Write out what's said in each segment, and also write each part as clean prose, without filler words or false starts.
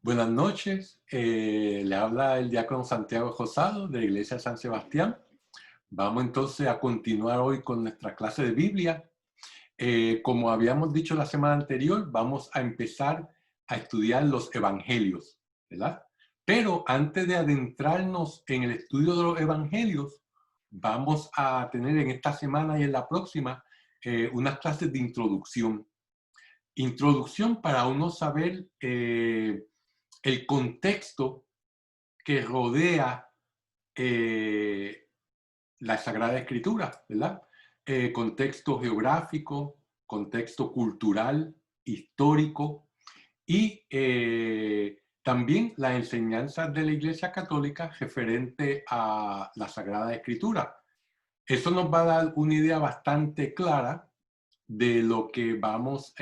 Buenas noches, le habla el diácono Santiago Josado de la Iglesia San Sebastián. Vamos entonces a continuar hoy con nuestra clase de Biblia. Como habíamos dicho la semana anterior, vamos a empezar a estudiar los evangelios, ¿verdad? Pero antes de adentrarnos en el estudio de los evangelios, vamos a tener en esta semana y en la próxima unas clases de introducción. Introducción para uno saber el contexto que rodea la Sagrada Escritura, ¿verdad? Contexto geográfico, contexto cultural, histórico y también las enseñanzas de la Iglesia Católica referente a la Sagrada Escritura. Eso nos va a dar una idea bastante clara de lo que vamos,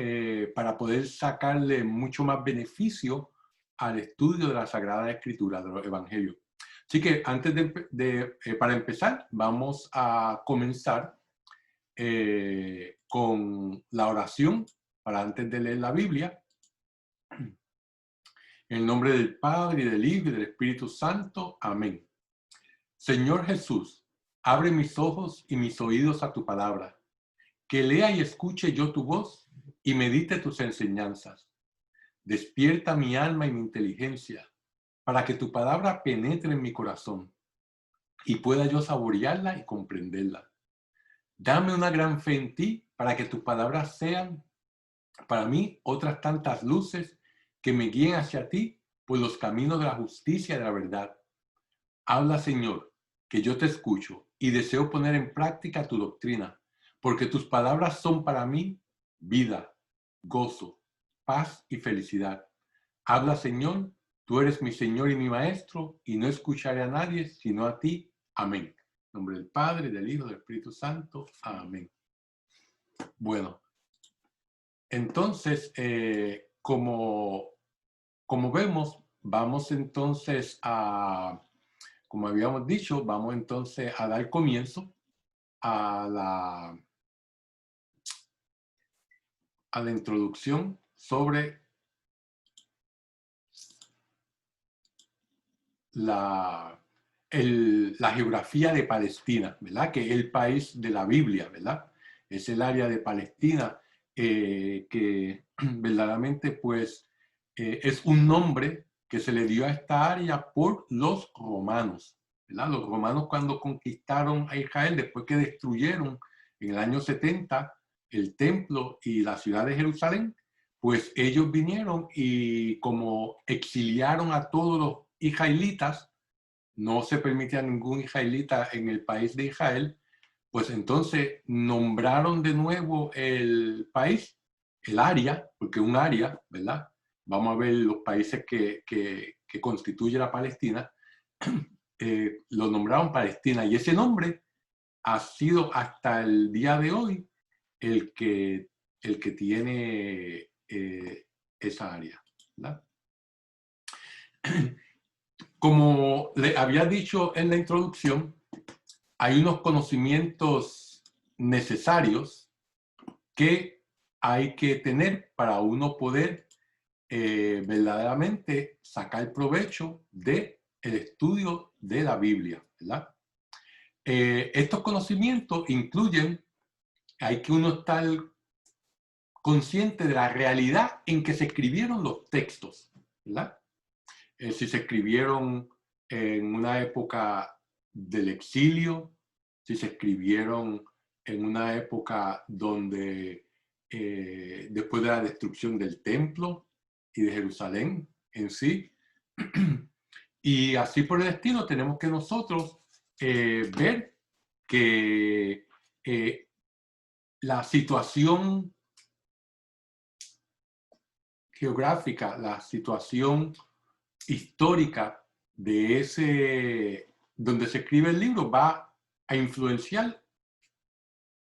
para poder sacarle mucho más beneficio al estudio de la Sagrada Escritura, de los Evangelios. Así que antes para empezar, vamos a comenzar con la oración para antes de leer la Biblia. En el nombre del Padre, y del Hijo, y del Espíritu Santo. Amén. Señor Jesús, abre mis ojos y mis oídos a tu palabra. Que lea y escuche yo tu voz y medite tus enseñanzas. Despierta mi alma y mi inteligencia para que tu palabra penetre en mi corazón y pueda yo saborearla y comprenderla. Dame una gran fe en ti para que tus palabras sean para mí otras tantas luces que me guíen hacia ti por los caminos de la justicia y de la verdad. Habla, Señor, que yo te escucho y deseo poner en práctica tu doctrina, porque tus palabras son para mí vida, gozo, paz y felicidad. Habla, Señor, tú eres mi Señor y mi Maestro, y no escucharé a nadie sino a ti. Amén. En nombre del Padre, del Hijo, del Espíritu Santo. Amén. Bueno, entonces, como vemos, vamos entonces a, como habíamos dicho, vamos entonces a dar comienzo a la introducción sobre la geografía de Palestina, ¿verdad? Que es el país de la Biblia, ¿verdad? Es el área de Palestina que verdaderamente pues es un nombre que se le dio a esta área por los romanos, ¿verdad? Los romanos cuando conquistaron a Israel, después que destruyeron en el año 70 el templo y la ciudad de Jerusalén, pues ellos vinieron y como exiliaron a todos los israelitas, no se permitía ningún israelita en el país de Israel, pues entonces nombraron de nuevo el país, el área, porque un área, ¿verdad? Vamos a ver los países que constituye la Palestina, lo nombraron Palestina, y ese nombre ha sido hasta el día de hoy el que tiene esa área, ¿verdad? Como le había dicho en la introducción, hay unos conocimientos necesarios que hay que tener para uno poder verdaderamente sacar provecho del estudio de la Biblia, ¿verdad? Estos conocimientos incluyen, hay que uno estar consciente de la realidad en que se escribieron los textos, ¿verdad? Si se escribieron en una época del exilio, si se escribieron en una época donde después de la destrucción del templo y de Jerusalén en sí. Y así por el estilo tenemos que nosotros ver que la situación geográfica, la situación histórica de donde se escribe el libro va a influenciar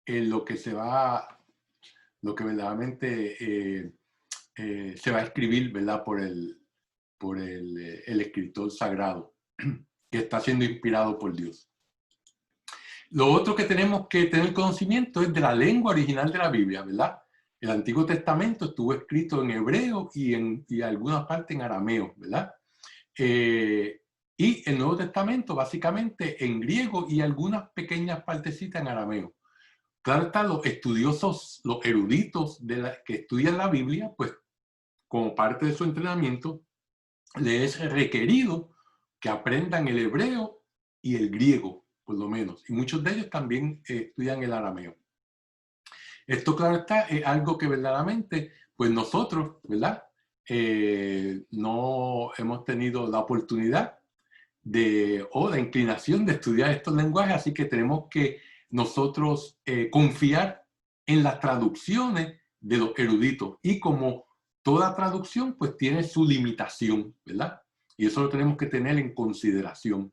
en lo que verdaderamente se va a escribir, ¿verdad? Por el escritor sagrado que está siendo inspirado por Dios. Lo otro que tenemos que tener conocimiento es de la lengua original de la Biblia, ¿verdad? El Antiguo Testamento estuvo escrito en hebreo y alguna parte en arameo, ¿verdad? Y el Nuevo Testamento básicamente en griego y algunas pequeñas partecitas en arameo. Claro está, los estudiosos, los eruditos que estudian la Biblia, pues como parte de su entrenamiento, les es requerido que aprendan el hebreo y el griego, por lo menos. Y muchos de ellos también estudian el arameo. Esto, claro está, es algo que verdaderamente, pues nosotros, ¿verdad? No hemos tenido la oportunidad o la inclinación de estudiar estos lenguajes, así que tenemos que nosotros confiar en las traducciones de los eruditos. Y como toda traducción, pues tiene su limitación, ¿verdad? Y eso lo tenemos que tener en consideración.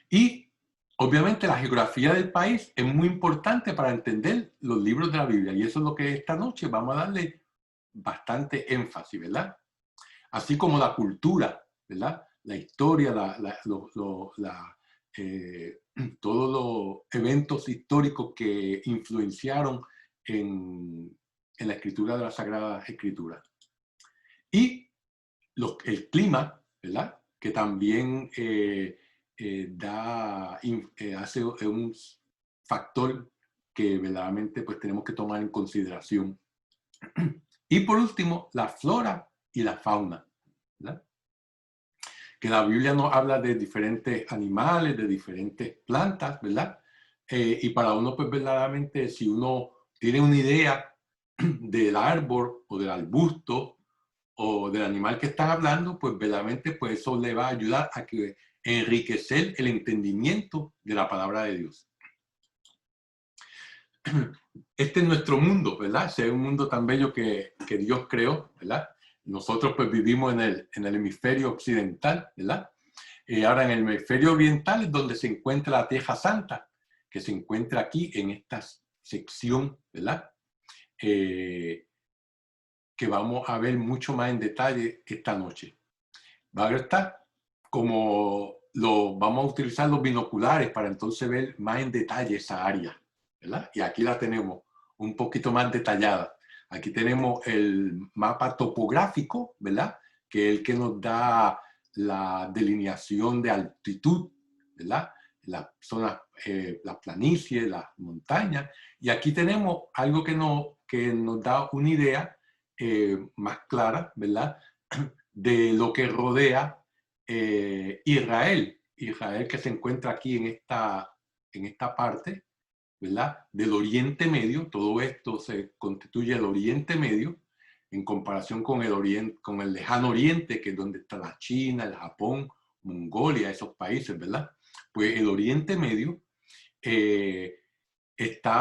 Y obviamente la geografía del país es muy importante para entender los libros de la Biblia. Y eso es lo que esta noche vamos a darle bastante énfasis, ¿verdad? Así como la cultura, ¿verdad? La historia, todos los eventos históricos que influenciaron en la escritura de la Sagrada Escritura. Y el clima, ¿verdad? Que también hace un factor que verdaderamente pues, tenemos que tomar en consideración. Y por último, la flora y la fauna, ¿verdad? Que la Biblia nos habla de diferentes animales, de diferentes plantas, ¿verdad? Y para uno, pues verdaderamente, si uno tiene una idea del árbol o del arbusto o del animal que están hablando, pues verdaderamente pues eso le va a ayudar a que enriquecer el entendimiento de la palabra de Dios. Este es nuestro mundo, ¿verdad? Ese es un mundo tan bello que Dios creó, ¿verdad? Nosotros pues vivimos en el hemisferio occidental, ¿verdad? Ahora en el hemisferio oriental es donde se encuentra la Tierra Santa, que se encuentra aquí en esta sección, ¿verdad? Que vamos a ver mucho más en detalle esta noche. Va a estar como vamos a utilizar los binoculares para entonces ver más en detalle esa área, ¿verdad? Y aquí la tenemos un poquito más detallada. Aquí tenemos el mapa topográfico, ¿verdad? Que es el que nos da la delineación de altitud, ¿verdad? Las zonas, las planicies, las montañas. Y aquí tenemos algo que nos da una idea más clara, ¿verdad? De lo que rodea Israel. Israel que se encuentra aquí en esta parte, ¿verdad? Del Oriente Medio. Todo esto se constituye el Oriente Medio en comparación con con el lejano Oriente, que es donde está la China, el Japón, Mongolia, esos países, ¿verdad? Pues el Oriente Medio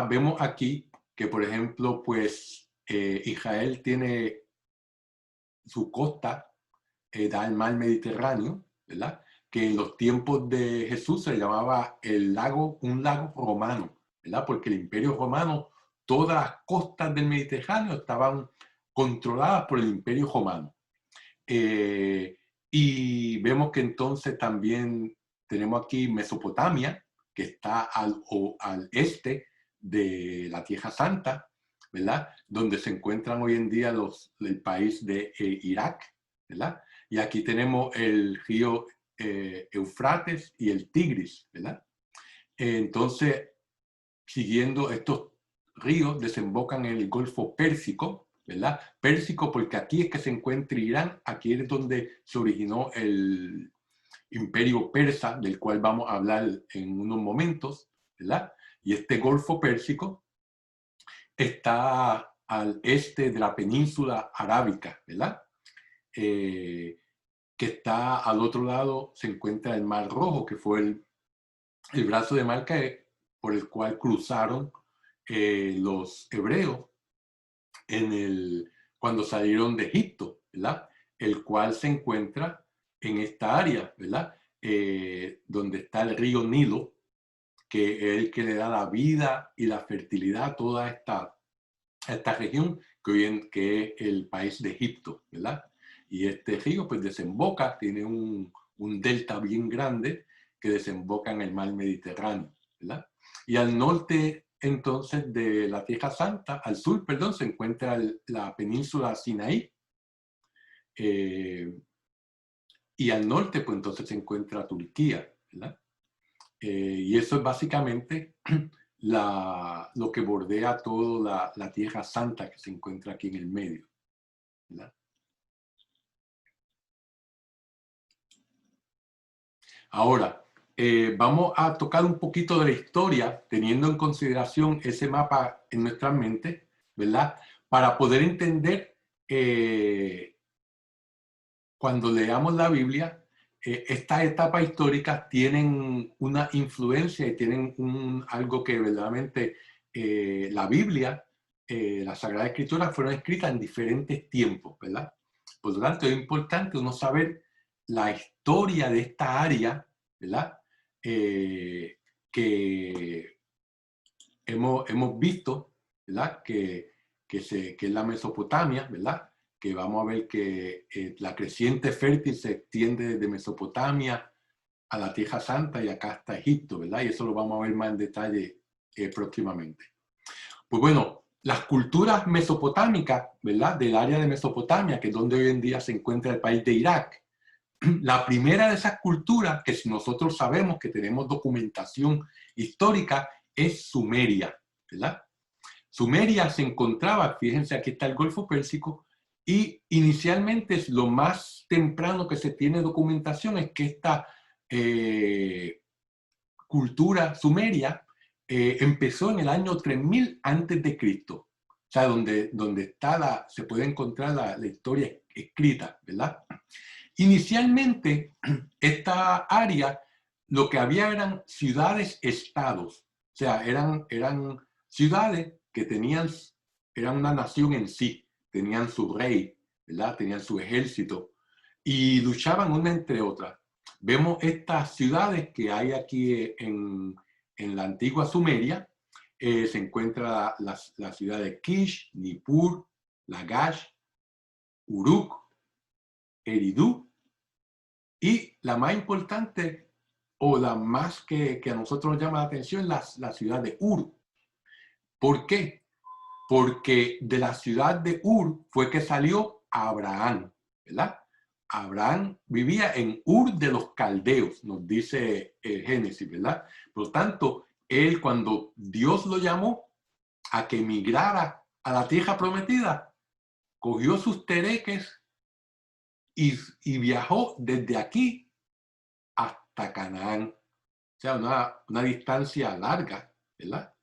vemos aquí que, por ejemplo, pues Israel tiene su costa, da el mar Mediterráneo, ¿verdad? Que en los tiempos de Jesús se llamaba un lago romano, ¿verdad? Porque el Imperio Romano, todas las costas del Mediterráneo estaban controladas por el Imperio Romano. Y vemos que entonces también tenemos aquí Mesopotamia, que está al este de la Tierra Santa, ¿verdad? Donde se encuentran hoy en día el país de Irak, ¿verdad? Y aquí tenemos el río Eufrates y el Tigris, ¿verdad? Entonces, siguiendo estos ríos, desembocan en el Golfo Pérsico, ¿verdad? Pérsico porque aquí es que se encuentra Irán, aquí es donde se originó el imperio persa, del cual vamos a hablar en unos momentos, ¿verdad? Y este Golfo Pérsico está al este de la península arábica, ¿verdad? Que está al otro lado, se encuentra el Mar Rojo, que fue el brazo de mar por el cual cruzaron los hebreos cuando salieron de Egipto, ¿verdad? El cual se encuentra en esta área, ¿verdad? Donde está el río Nilo, que es el que le da la vida y la fertilidad a toda esta región que es el país de Egipto, ¿verdad? Y este río pues desemboca, tiene un delta bien grande que desemboca en el mar Mediterráneo, ¿verdad? Y al norte entonces de la Tierra Santa, al sur, perdón, se encuentra la península Sinaí, y al norte, pues entonces se encuentra Turquía, ¿verdad? Y eso es básicamente lo que bordea toda la Tierra Santa que se encuentra aquí en el medio, ¿verdad? Ahora, vamos a tocar un poquito de la historia, teniendo en consideración ese mapa en nuestra mente, ¿verdad? Para poder entender, cuando leamos la Biblia, estas etapas históricas tienen una influencia y tienen algo que verdaderamente la Biblia, la Sagrada Escritura fueron escritas en diferentes tiempos, ¿verdad? Por lo tanto, es importante uno saber la historia de esta área, ¿verdad? Que hemos visto, ¿verdad? Que es la Mesopotamia, ¿verdad? Que vamos a ver que la creciente fértil se extiende desde Mesopotamia a la Tierra Santa y acá hasta Egipto, ¿verdad? Y eso lo vamos a ver más en detalle próximamente. Pues bueno, las culturas mesopotámicas, ¿verdad? Del área de Mesopotamia, que es donde hoy en día se encuentra el país de Irak. La primera de esas culturas, que nosotros sabemos que tenemos documentación histórica, es Sumeria, ¿verdad? Sumeria se encontraba, fíjense, aquí está el Golfo Pérsico, y inicialmente es lo más temprano que se tiene documentación es que esta cultura sumeria empezó en el año 3000 antes de Cristo. O sea, donde está se puede encontrar la historia escrita, ¿verdad? Inicialmente, esta área, lo que había eran ciudades-estados. O sea, eran ciudades que eran una nación en sí. Tenían su rey, ¿verdad? Tenían su ejército y luchaban una entre otras. Vemos estas ciudades que hay aquí en la antigua Sumeria. Se encuentra la ciudad de Kish, Nippur, Lagash, Uruk, Eridu, y la más importante, o la más que a nosotros nos llama la atención, la ciudad de Ur. ¿Por qué? Porque de la ciudad de Ur fue que salió Abraham, ¿verdad? Abraham vivía en Ur de los Caldeos, nos dice Génesis, ¿verdad? Por lo tanto, él, cuando Dios lo llamó a que emigrara a la tierra prometida, cogió sus tereques y viajó desde aquí hasta Canaán. O sea, una distancia larga, ¿verdad?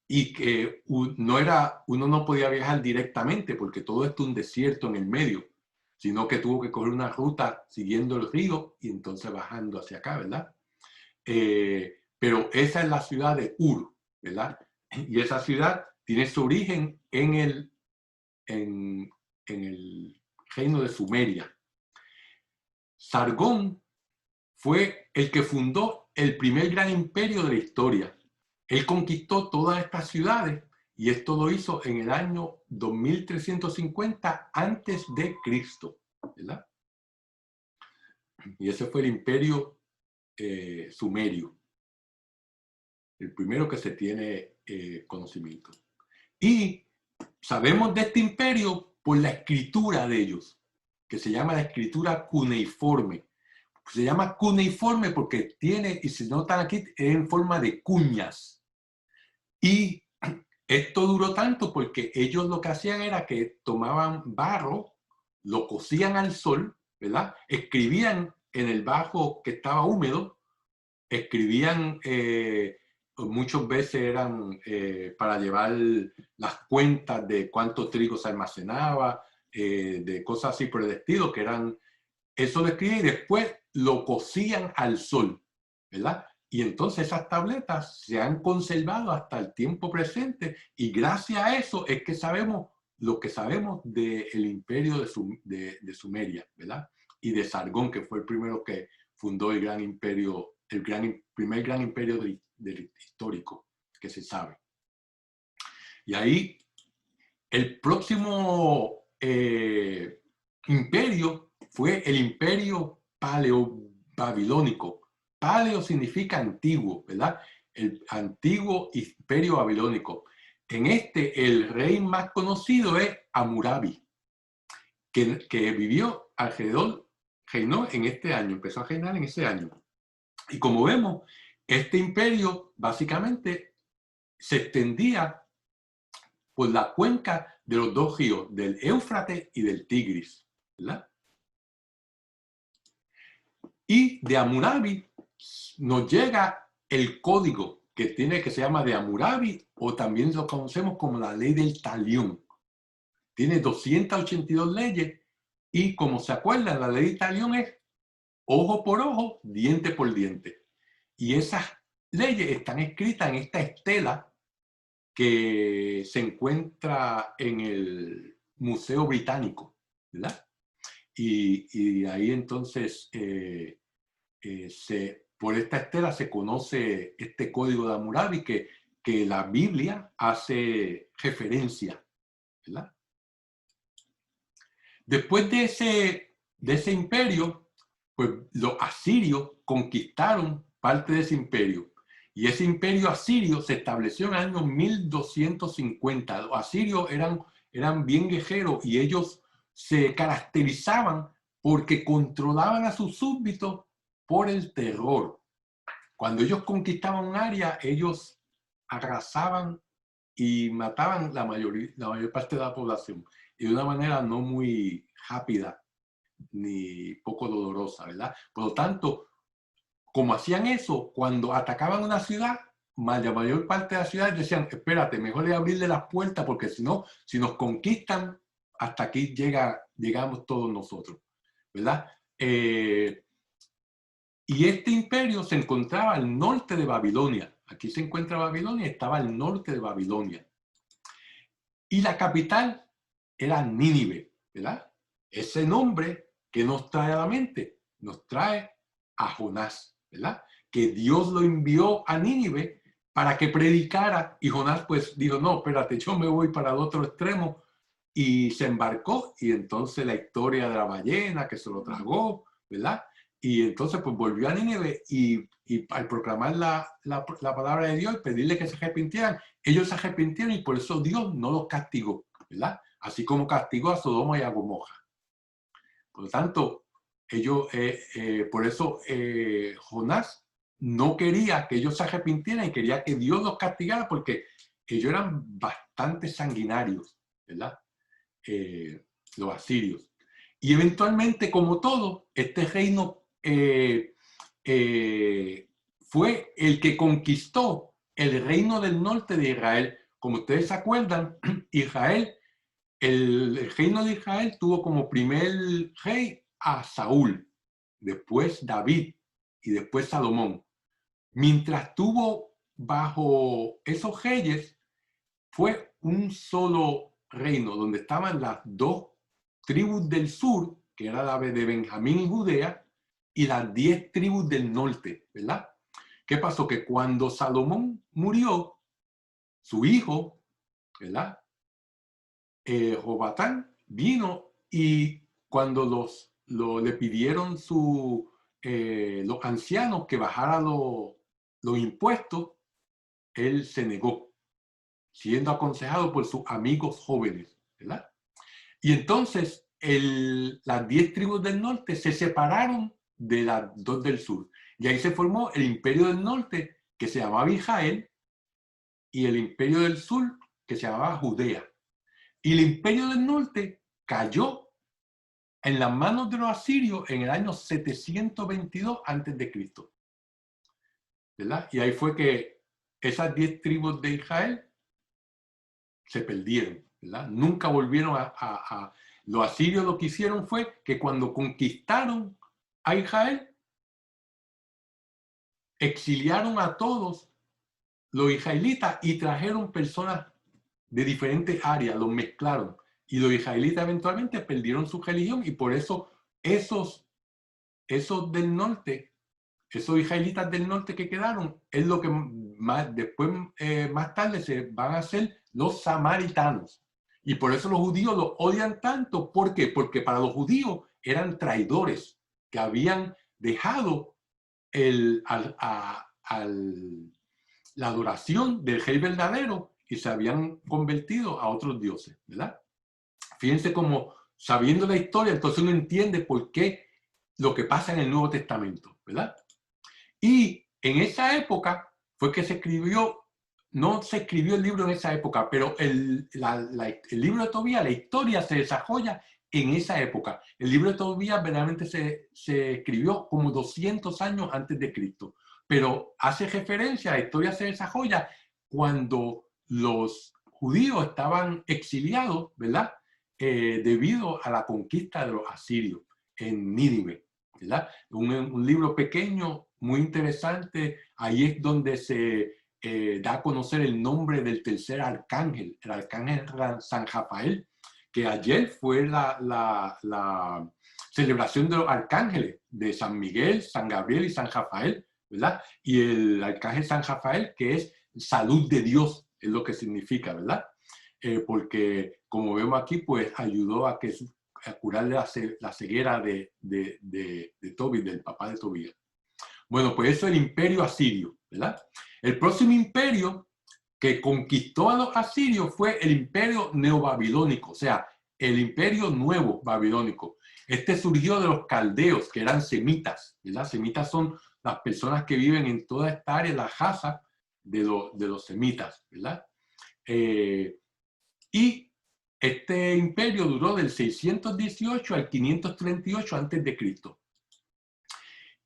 Y que uno no podía viajar directamente porque todo esto es un desierto en el medio, sino que tuvo que coger una ruta siguiendo el río y entonces bajando hacia acá, ¿verdad? Pero esa es la ciudad de Ur, ¿verdad? Y esa ciudad tiene su origen en el reino de Sumeria. Sargón fue el que fundó el primer gran imperio de la historia. Él conquistó todas estas ciudades y esto lo hizo en el año 2350 antes de Cristo, ¿verdad? Y ese fue el imperio sumerio, el primero que se tiene conocimiento. Y sabemos de este imperio por la escritura de ellos, que se llama la escritura cuneiforme. Se llama cuneiforme porque tiene, y se notan aquí, en forma de cuñas. Y esto duró tanto porque ellos lo que hacían era que tomaban barro, lo cocían al sol, ¿verdad? Escribían en el barro que estaba húmedo, escribían, muchas veces eran para llevar las cuentas de cuánto trigo se almacenaba, de cosas así por el estilo, que eran, eso lo escribían y después lo cocían al sol, ¿verdad? Y entonces esas tabletas se han conservado hasta el tiempo presente y gracias a eso es que sabemos lo que sabemos del imperio de Sumeria, ¿verdad? Y de Sargón, que fue el primero que fundó el gran imperio, primer gran imperio del histórico que se sabe. Y ahí el próximo imperio fue el imperio paleo-babilónico. Paleo significa antiguo, ¿verdad? el antiguo imperio babilónico. En el rey más conocido es Hammurabi, que vivió alrededor, reinó en este año, empezó a reinar en ese año. Y como vemos, este imperio básicamente se extendía por la cuenca de los dos ríos, del Éufrates y del Tigris, ¿verdad? Y de Hammurabi nos llega el código que se llama de Hammurabi, o también lo conocemos como la ley del talión. Tiene 282 leyes y, como se acuerdan, la ley del talión es ojo por ojo, diente por diente. Y esas leyes están escritas en esta estela que se encuentra en el Museo Británico, ¿verdad? Y ahí entonces, por esta estela se conoce este código de Hammurabi que la Biblia hace referencia, ¿verdad? Después de ese imperio, pues los asirios conquistaron parte de ese imperio. Y ese imperio asirio se estableció en el año 1250. Los asirios eran bien guerreros y ellos se caracterizaban porque controlaban a sus súbditos por el terror. Cuando ellos conquistaban un área, ellos arrasaban y mataban la mayor parte de la población. Y de una manera no muy rápida ni poco dolorosa, ¿verdad? Por lo tanto, como hacían eso, cuando atacaban una ciudad, la mayor parte de las ciudades decían, espérate, mejor es abrirle las puertas porque si no, si nos conquistan, hasta aquí llegamos todos nosotros, ¿verdad? Y este imperio se encontraba al norte de Babilonia. Aquí se encuentra Babilonia, estaba al norte de Babilonia. Y la capital era Nínive, ¿verdad? Ese nombre que nos trae a la mente, nos trae a Jonás, ¿verdad? Que Dios lo envió a Nínive para que predicara y Jonás pues dijo, no, espérate, yo me voy para el otro extremo y se embarcó y entonces la historia de la ballena que se lo tragó, ¿verdad? Y entonces pues volvió a Nínive y al proclamar la palabra de Dios y pedirle que se arrepintieran, ellos se arrepintieron y por eso Dios no los castigó, ¿verdad? Así como castigó a Sodoma y a Gomorra. Por lo tanto, ellos, por eso Jonás no quería que ellos se arrepintieran y quería que Dios los castigara porque ellos eran bastante sanguinarios, ¿verdad? Los asirios. Y eventualmente, como todo, este reino fue el que conquistó el reino del norte de Israel. Como ustedes se acuerdan, Israel, el reino de Israel tuvo como primer rey a Saúl, después David y después Salomón. Mientras tuvo bajo esos reyes, fue un solo reino donde estaban las dos tribus del sur, que era la de Benjamín y Judea, y las 10 tribus del norte, ¿verdad? ¿Qué pasó? Que cuando Salomón murió, su hijo, ¿verdad? Jobatán vino y cuando le pidieron los ancianos que bajara los impuestos, él se negó, siendo aconsejado por sus amigos jóvenes, ¿verdad? Y entonces las 10 tribus del norte se separaron de las 2 del sur. Y ahí se formó el imperio del norte, que se llamaba Israel, y el imperio del sur, que se llamaba Judea. Y el imperio del norte cayó en las manos de los asirios en el año 722 a.C. ¿Verdad? Y ahí fue que esas 10 tribus de Israel se perdieron, ¿verdad? Nunca volvieron Los asirios lo que hicieron fue que cuando conquistaron a Israel, exiliaron a todos los israelitas y trajeron personas de diferentes áreas, los mezclaron. Y los israelitas eventualmente perdieron su religión y por eso esos del norte, esos israelitas del norte que quedaron, es lo que después, más tarde, se van a hacer los samaritanos. Y por eso los judíos los odian tanto. ¿Por qué? Porque para los judíos eran traidores que habían dejado la adoración del rey verdadero y se habían convertido a otros dioses, ¿verdad? Fíjense cómo, sabiendo la historia, entonces uno entiende por qué lo que pasa en el Nuevo Testamento, ¿verdad? Y en esa época fue que se escribió, no se escribió el libro en esa época, pero el libro de Tobías, la historia se desarrolla en esa época. El libro de Tobías verdaderamente se escribió como 200 años antes de Cristo, pero hace referencia, la historia se desarrolla cuando los judíos estaban exiliados, ¿verdad? Debido a la conquista de los asirios en Nínive, ¿verdad? Un libro pequeño, muy interesante. Ahí es donde se da a conocer el nombre del tercer arcángel, el arcángel San Rafael, que ayer fue la celebración de los arcángeles, de San Miguel, San Gabriel y San Rafael, ¿verdad? Y el arcángel San Rafael, que es salud de Dios, es lo que significa, ¿verdad? Porque como vemos aquí, pues ayudó a curarle la ceguera de Tobit, del papá de Tobías. Bueno, pues eso es el imperio asirio, ¿verdad? El próximo imperio que conquistó a los asirios fue el imperio neobabilónico, o sea, el imperio nuevo babilónico. Este surgió de los caldeos, que eran semitas, ¿verdad? Semitas son las personas que viven en toda esta área, la raza de los semitas, ¿verdad? Y este imperio duró del 618 al 538 a.C.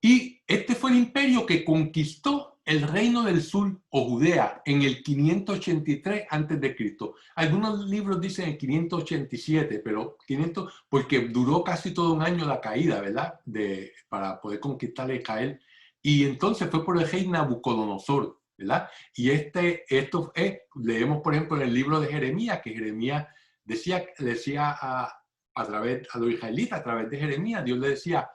Y este fue el imperio que conquistó el reino del sur o Judea en el 583 a.C. Algunos libros dicen el 587, pero 500 porque duró casi todo un año la caída, ¿verdad? Para poder conquistar Israel. Y entonces fue por el rey Nabucodonosor, ¿verdad? Y esto es, leemos por ejemplo en el libro de Jeremías, que Jeremías decía a los israelitas, a través de Jeremías, Dios le decía,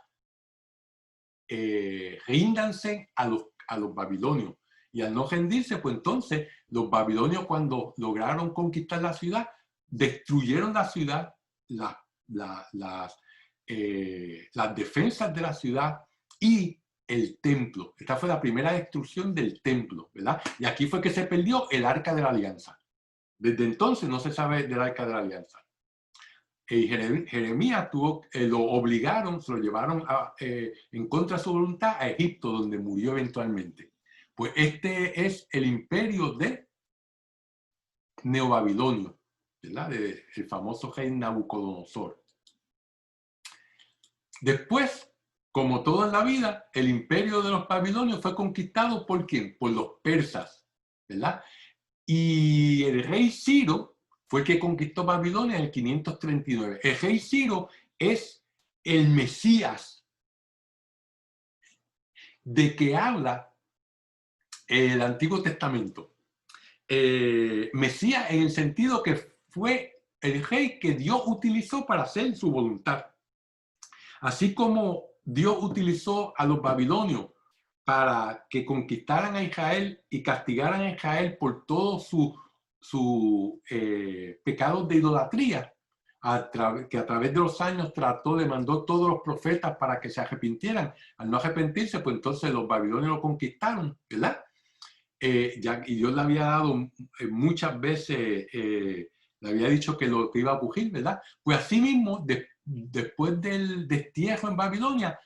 ríndanse a los babilonios. Y al no rendirse, pues entonces los babilonios, cuando lograron conquistar la ciudad, destruyeron la ciudad, las defensas de la ciudad y el templo. Esta fue la primera destrucción del templo, ¿verdad? Y aquí fue que se perdió el Arca de la Alianza. Desde entonces no se sabe del Arca de la Alianza. Jeremías lo obligaron, se lo llevaron en contra de su voluntad a Egipto, donde murió eventualmente. Pues este es el imperio de Neobabilonio, ¿verdad? El famoso rey Nabucodonosor. Después, como todo en la vida, el imperio de los babilonios fue conquistado ¿por quién? Por los persas, ¿verdad? Y el rey Ciro fue el que conquistó Babilonia en el 539. El rey Ciro es el Mesías de que habla el Antiguo Testamento. Mesías en el sentido que fue el rey que Dios utilizó para hacer su voluntad. Así como Dios utilizó a los babilonios para que conquistaran a Israel y castigaran a Israel por todos sus pecados de idolatría, que a través de los años mandó todos los profetas para que se arrepintieran. Al no arrepentirse, pues entonces los babilonios lo conquistaron, ¿verdad? Y Dios le había dado muchas veces, le había dicho que lo que iba a ocurrir, ¿verdad? Pues así mismo, después del destierro en Babilonia,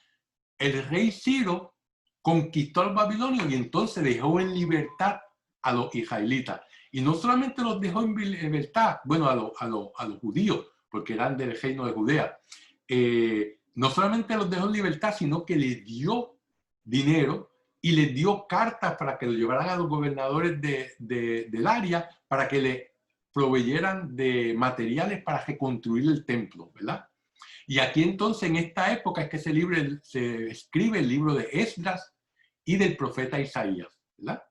el rey Ciro conquistó a los babilonios y entonces dejó en libertad a los israelitas. Y no solamente los dejó en libertad, bueno, a los judíos, porque eran del reino de Judea. No solamente los dejó en libertad, sino que les dio dinero y les dio cartas para que lo llevaran a los gobernadores del área para que le proveyeran de materiales para reconstruir el templo, ¿verdad? Y aquí entonces en esta época es que se escribe el libro de Esdras y del profeta Isaías, ¿verdad?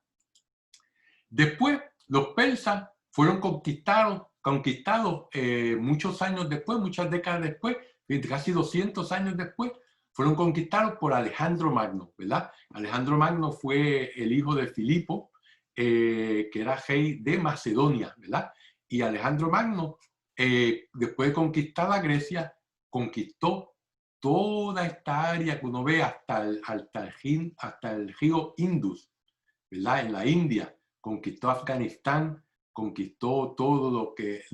Después los persas fueron conquistados muchos años después, muchas décadas después, casi 200 años después, fueron conquistados por Alejandro Magno, ¿verdad? Alejandro Magno fue el hijo de Filipo, que era rey de Macedonia, ¿verdad? Y Alejandro Magno, después de conquistar a Grecia, conquistó toda esta área que uno ve hasta el río Indus, ¿verdad? En la India. conquistó Afganistán, conquistó todo lo que,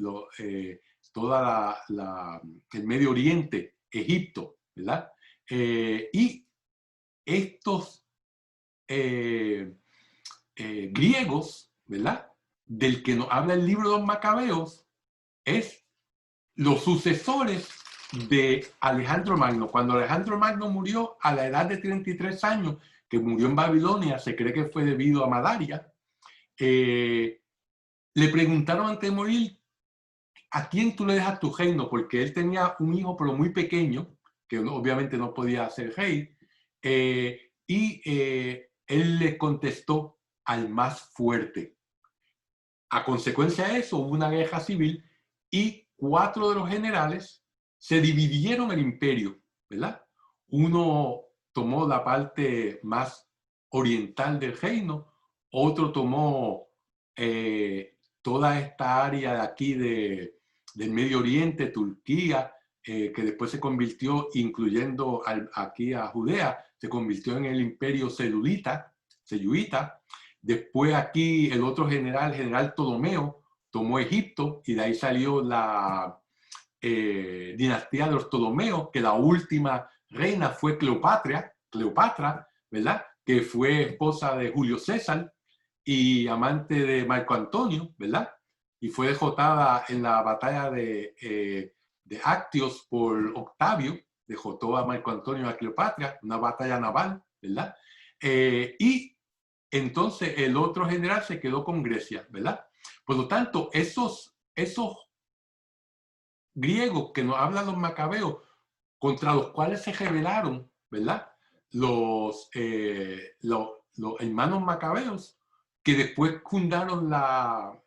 toda el Medio Oriente, Egipto, ¿verdad? Y estos griegos, ¿verdad? Del que nos habla el libro de los Macabeos, es los sucesores de Alejandro Magno. Cuando Alejandro Magno murió a la edad de 33 años, que murió en Babilonia, se cree que fue debido a malaria, le preguntaron antes de morir, ¿a quién tú le dejas tu reino? Porque él tenía un hijo, pero muy pequeño, que obviamente no podía ser rey, él le contestó al más fuerte. A consecuencia de eso, hubo una guerra civil y 4 de los generales se dividieron el imperio, ¿verdad? Uno tomó la parte más oriental del reino, otro tomó toda esta área de aquí del Medio Oriente, Turquía, que después se convirtió, incluyendo aquí a Judea, se convirtió en el imperio seluyita. Después aquí el otro general Ptolomeo, tomó Egipto y de ahí salió la dinastía de los Ptolomeos, que la última reina fue Cleopatra, ¿verdad? Que fue esposa de Julio César y amante de Marco Antonio, ¿verdad? Y fue derrotada en la batalla de Actios por Octavio, derrotó a Marco Antonio y a Cleopatra, una batalla naval, ¿verdad? Y entonces el otro general se quedó con Grecia, ¿verdad? Por lo tanto, esos griegos que nos hablan los macabeos, contra los cuales se rebelaron, ¿verdad? Los hermanos macabeos, que después fundaron la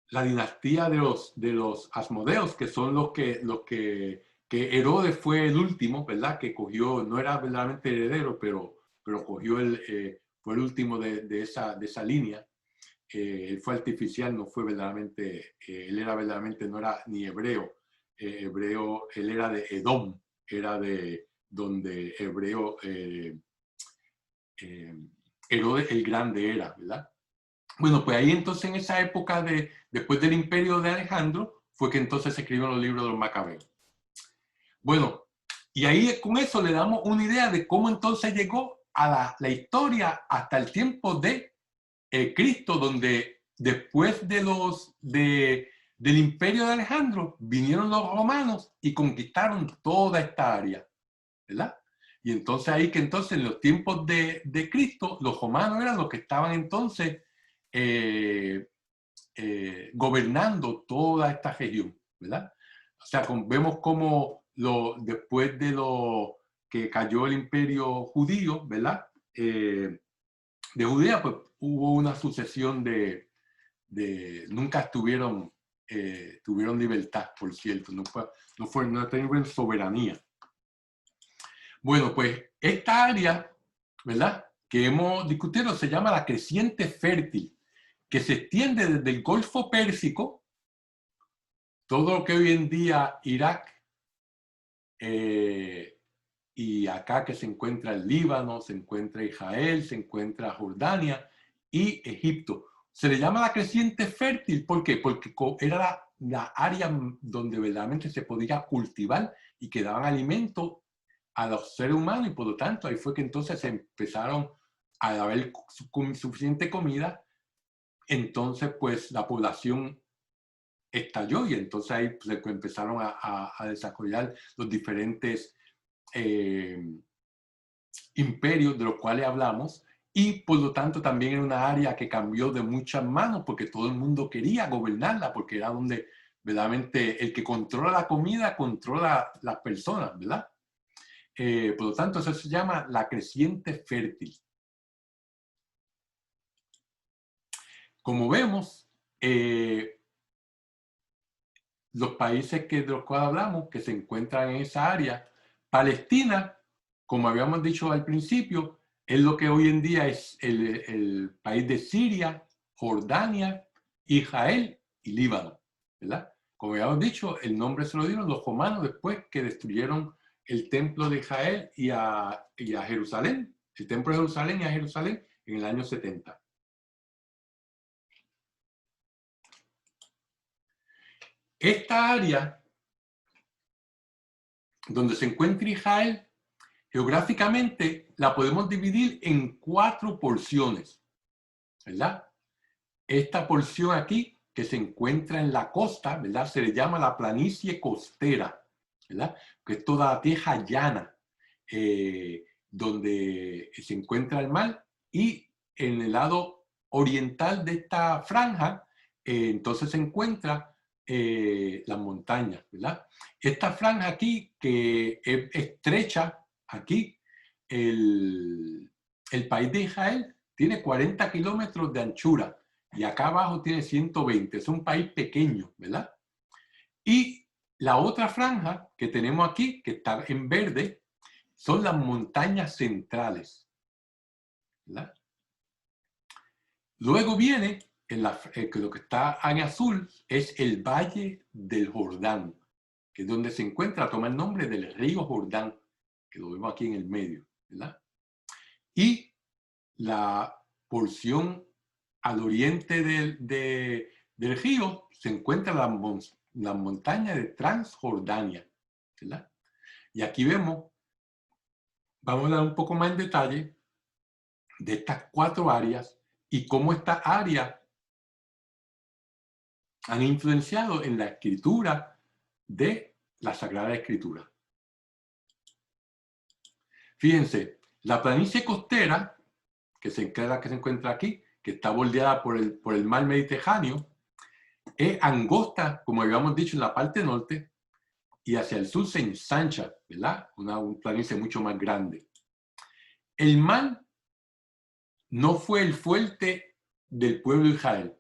dinastía de los Asmodeos, que son los que Herodes fue el último, ¿verdad? Que cogió, no era verdaderamente heredero, pero cogió fue el último de esa línea. Él fue artificial, no fue verdaderamente, él era verdaderamente, no era ni hebreo. Él era de Edom, era de donde Herodes el Grande era, ¿verdad? Bueno, pues ahí entonces en esa época después del imperio de Alejandro, fue que entonces se escribieron los libros de los Macabeos. Bueno, y ahí con eso le damos una idea de cómo entonces llegó a la historia hasta el tiempo de Cristo, donde después del imperio de Alejandro vinieron los romanos y conquistaron toda esta área, ¿verdad? Y entonces ahí que entonces en los tiempos de Cristo, los romanos eran los que estaban entonces gobernando toda esta región, ¿verdad? O sea, vemos cómo después de lo que cayó el imperio judío, ¿verdad? De Judea, pues hubo una sucesión nunca tuvieron libertad, por cierto, no tuvieron soberanía. Bueno, pues esta área, ¿verdad?, que hemos discutido se llama la creciente fértil, que se extiende desde el Golfo Pérsico, todo lo que hoy en día Irak, y acá que se encuentra el Líbano, se encuentra Israel, se encuentra Jordania y Egipto. Se le llama la creciente fértil, ¿por qué? Porque era la área donde verdaderamente se podía cultivar y que daban alimento a los seres humanos, y por lo tanto ahí fue que entonces se empezaron a haber suficiente comida. Entonces pues la población estalló y entonces ahí pues, empezaron a desarrollar los diferentes imperios de los cuales hablamos, y por lo tanto también era una área que cambió de muchas manos porque todo el mundo quería gobernarla, porque era donde verdaderamente el que controla la comida controla las personas, ¿verdad? Por lo tanto, eso se llama la creciente fértil. Como vemos, los países de los cuales hablamos, que se encuentran en esa área, Palestina, como habíamos dicho al principio, es lo que hoy en día es el país de Siria, Jordania, Israel y Líbano, ¿verdad? Como habíamos dicho, el nombre se lo dieron los romanos después que destruyeron el templo de Israel y a Jerusalén, el templo de Jerusalén y a Jerusalén en el año 70. Esta área donde se encuentra Israel, geográficamente la podemos dividir en 4 porciones, ¿verdad? Esta porción aquí, que se encuentra en la costa, ¿verdad? Se le llama la planicie costera, ¿verdad? Que es toda la tierra llana, donde se encuentra el mar, y en el lado oriental de esta franja, entonces se encuentra las montañas, ¿verdad? Esta franja aquí, que es estrecha, aquí, el país de Israel tiene 40 kilómetros de anchura, y acá abajo tiene 120. Es un país pequeño, ¿verdad? Y la otra franja que tenemos aquí, que está en verde, son las montañas centrales, ¿verdad? Luego viene, lo que está en azul, es el Valle del Jordán, que es donde se encuentra, toma el nombre del río Jordán, que lo vemos aquí en el medio, ¿verdad? Y la porción al oriente del río se encuentra la montaña de Transjordania, ¿verdad? Y aquí vemos, vamos a hablar un poco más en detalle de estas 4 áreas y cómo estas áreas han influenciado en la escritura de la Sagrada Escritura. Fíjense, la planicie costera, que se encuentra aquí, que está bordeada por el mar Mediterráneo, es angosta, como habíamos dicho, en la parte norte, y hacia el sur se ensancha, ¿verdad? Una planicie mucho más grande. El mar no fue el fuerte del pueblo de Israel.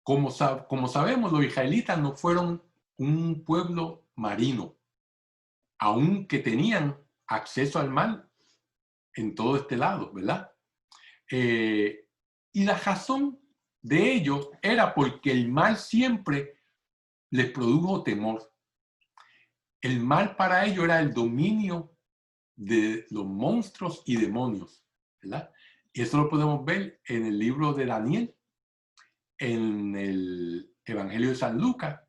Como sabemos, los israelitas no fueron un pueblo marino, aunque tenían acceso al mar en todo este lado, ¿verdad? Y la razón de ello era porque el mar siempre les produjo temor. El mal para ellos era el dominio de los monstruos y demonios, ¿verdad? Y eso lo podemos ver en el libro de Daniel, en el Evangelio de San Lucas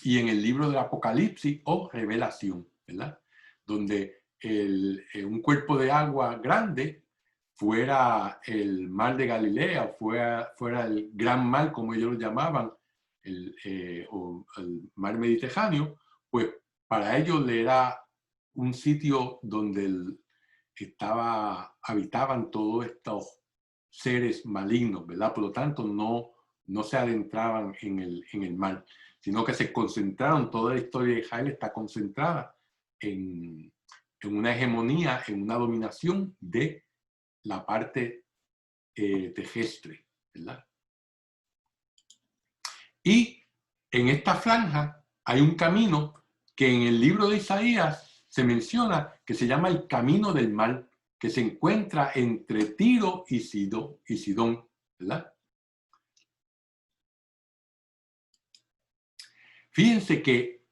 y en el libro del Apocalipsis o Revelación, ¿verdad? Donde un cuerpo de agua grande fuera el mar de Galilea, fuera el gran mar, como ellos lo llamaban, o el mar Mediterráneo, pues para ellos era un sitio donde habitaban todos estos seres malignos, ¿verdad? Por lo tanto, no se adentraban en el mar, sino que se concentraron, toda la historia de Israel está concentrada en una hegemonía, en una dominación de la parte terrestre, ¿verdad? Y en esta franja hay un camino que en el libro de Isaías se menciona, que se llama el camino del mal, que se encuentra entre Tiro y Sidón, ¿verdad? Fíjense que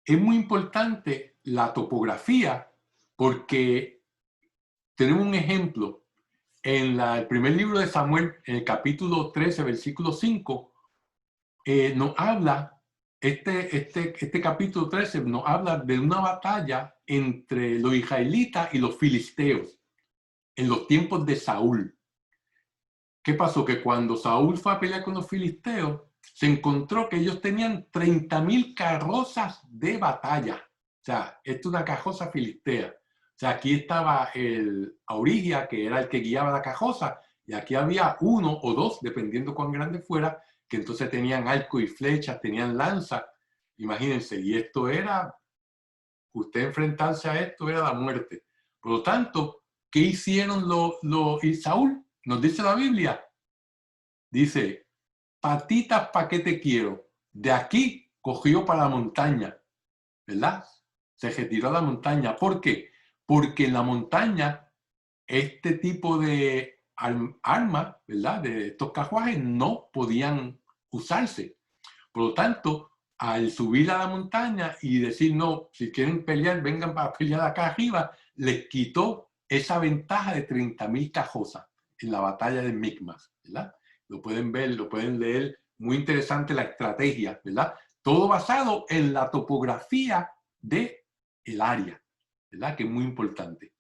es muy importante la topografía, porque tenemos un ejemplo en el primer libro de Samuel, en el capítulo 13, versículo 5, nos habla, este capítulo 13 nos habla de una batalla entre los israelitas y los filisteos en los tiempos de Saúl. ¿Qué pasó? Que cuando Saúl fue a pelear con los filisteos, se encontró que ellos tenían 30,000 carrozas de batalla. O sea, esto es una carroza filistea. O sea, aquí estaba el Aurigia, que era el que guiaba la carroza, y aquí había 1 o 2, dependiendo cuán grande fuera, que entonces tenían arco y flechas, tenían lanza. Imagínense, y esto era, usted enfrentarse a esto era la muerte. Por lo tanto, ¿qué hicieron y Saúl? Nos dice la Biblia. Dice, patitas, ¿para qué te quiero? De aquí cogió para la montaña, ¿verdad? Se retiró a la montaña. ¿Por qué? Porque en la montaña este tipo de armas, ¿verdad? De estos carruajes no podían usarse. Por lo tanto, al subir a la montaña y decir, no, si quieren pelear, vengan para pelear acá arriba, les quitó esa ventaja de 30.000 carrozas en la batalla de Micmas, ¿verdad? Lo pueden ver, lo pueden leer, muy interesante la estrategia, ¿verdad? Todo basado en la topografía del área, ¿verdad? Que es muy importante.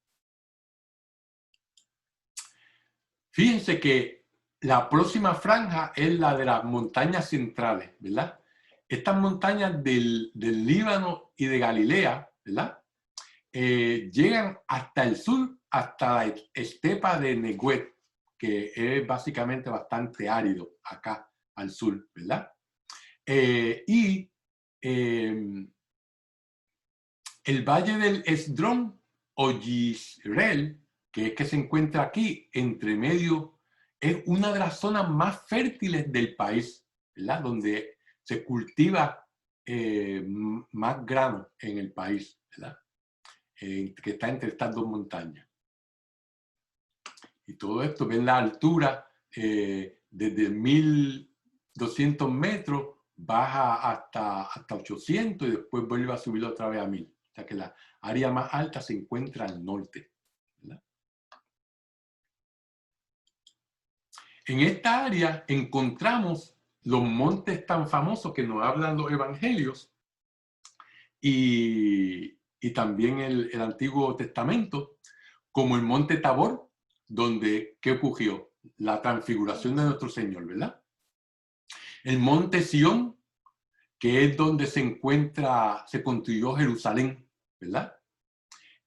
Fíjense que la próxima franja es la de las montañas centrales, ¿verdad? Estas montañas del Líbano y de Galilea, ¿verdad? Llegan hasta el sur, hasta la estepa de Neguet, que es básicamente bastante árido acá al sur, ¿verdad? Y el valle del Esdrón o Yisreel, que es que se encuentra aquí entre medio, es una de las zonas más fértiles del país, ¿verdad? Donde se cultiva más grano en el país, ¿verdad? Que está entre estas dos montañas. Y todo esto, ven la altura, desde 1.200 metros, baja hasta 800 y después vuelve a subir otra vez a 1.000. O sea que la área más alta se encuentra al norte, ¿verdad? En esta área encontramos los montes tan famosos que nos hablan los evangelios y también el Antiguo Testamento, como el monte Tabor, donde, ¿qué ocurrió? La transfiguración de nuestro Señor, ¿verdad? El monte Sión, que es donde se construyó Jerusalén, ¿verdad?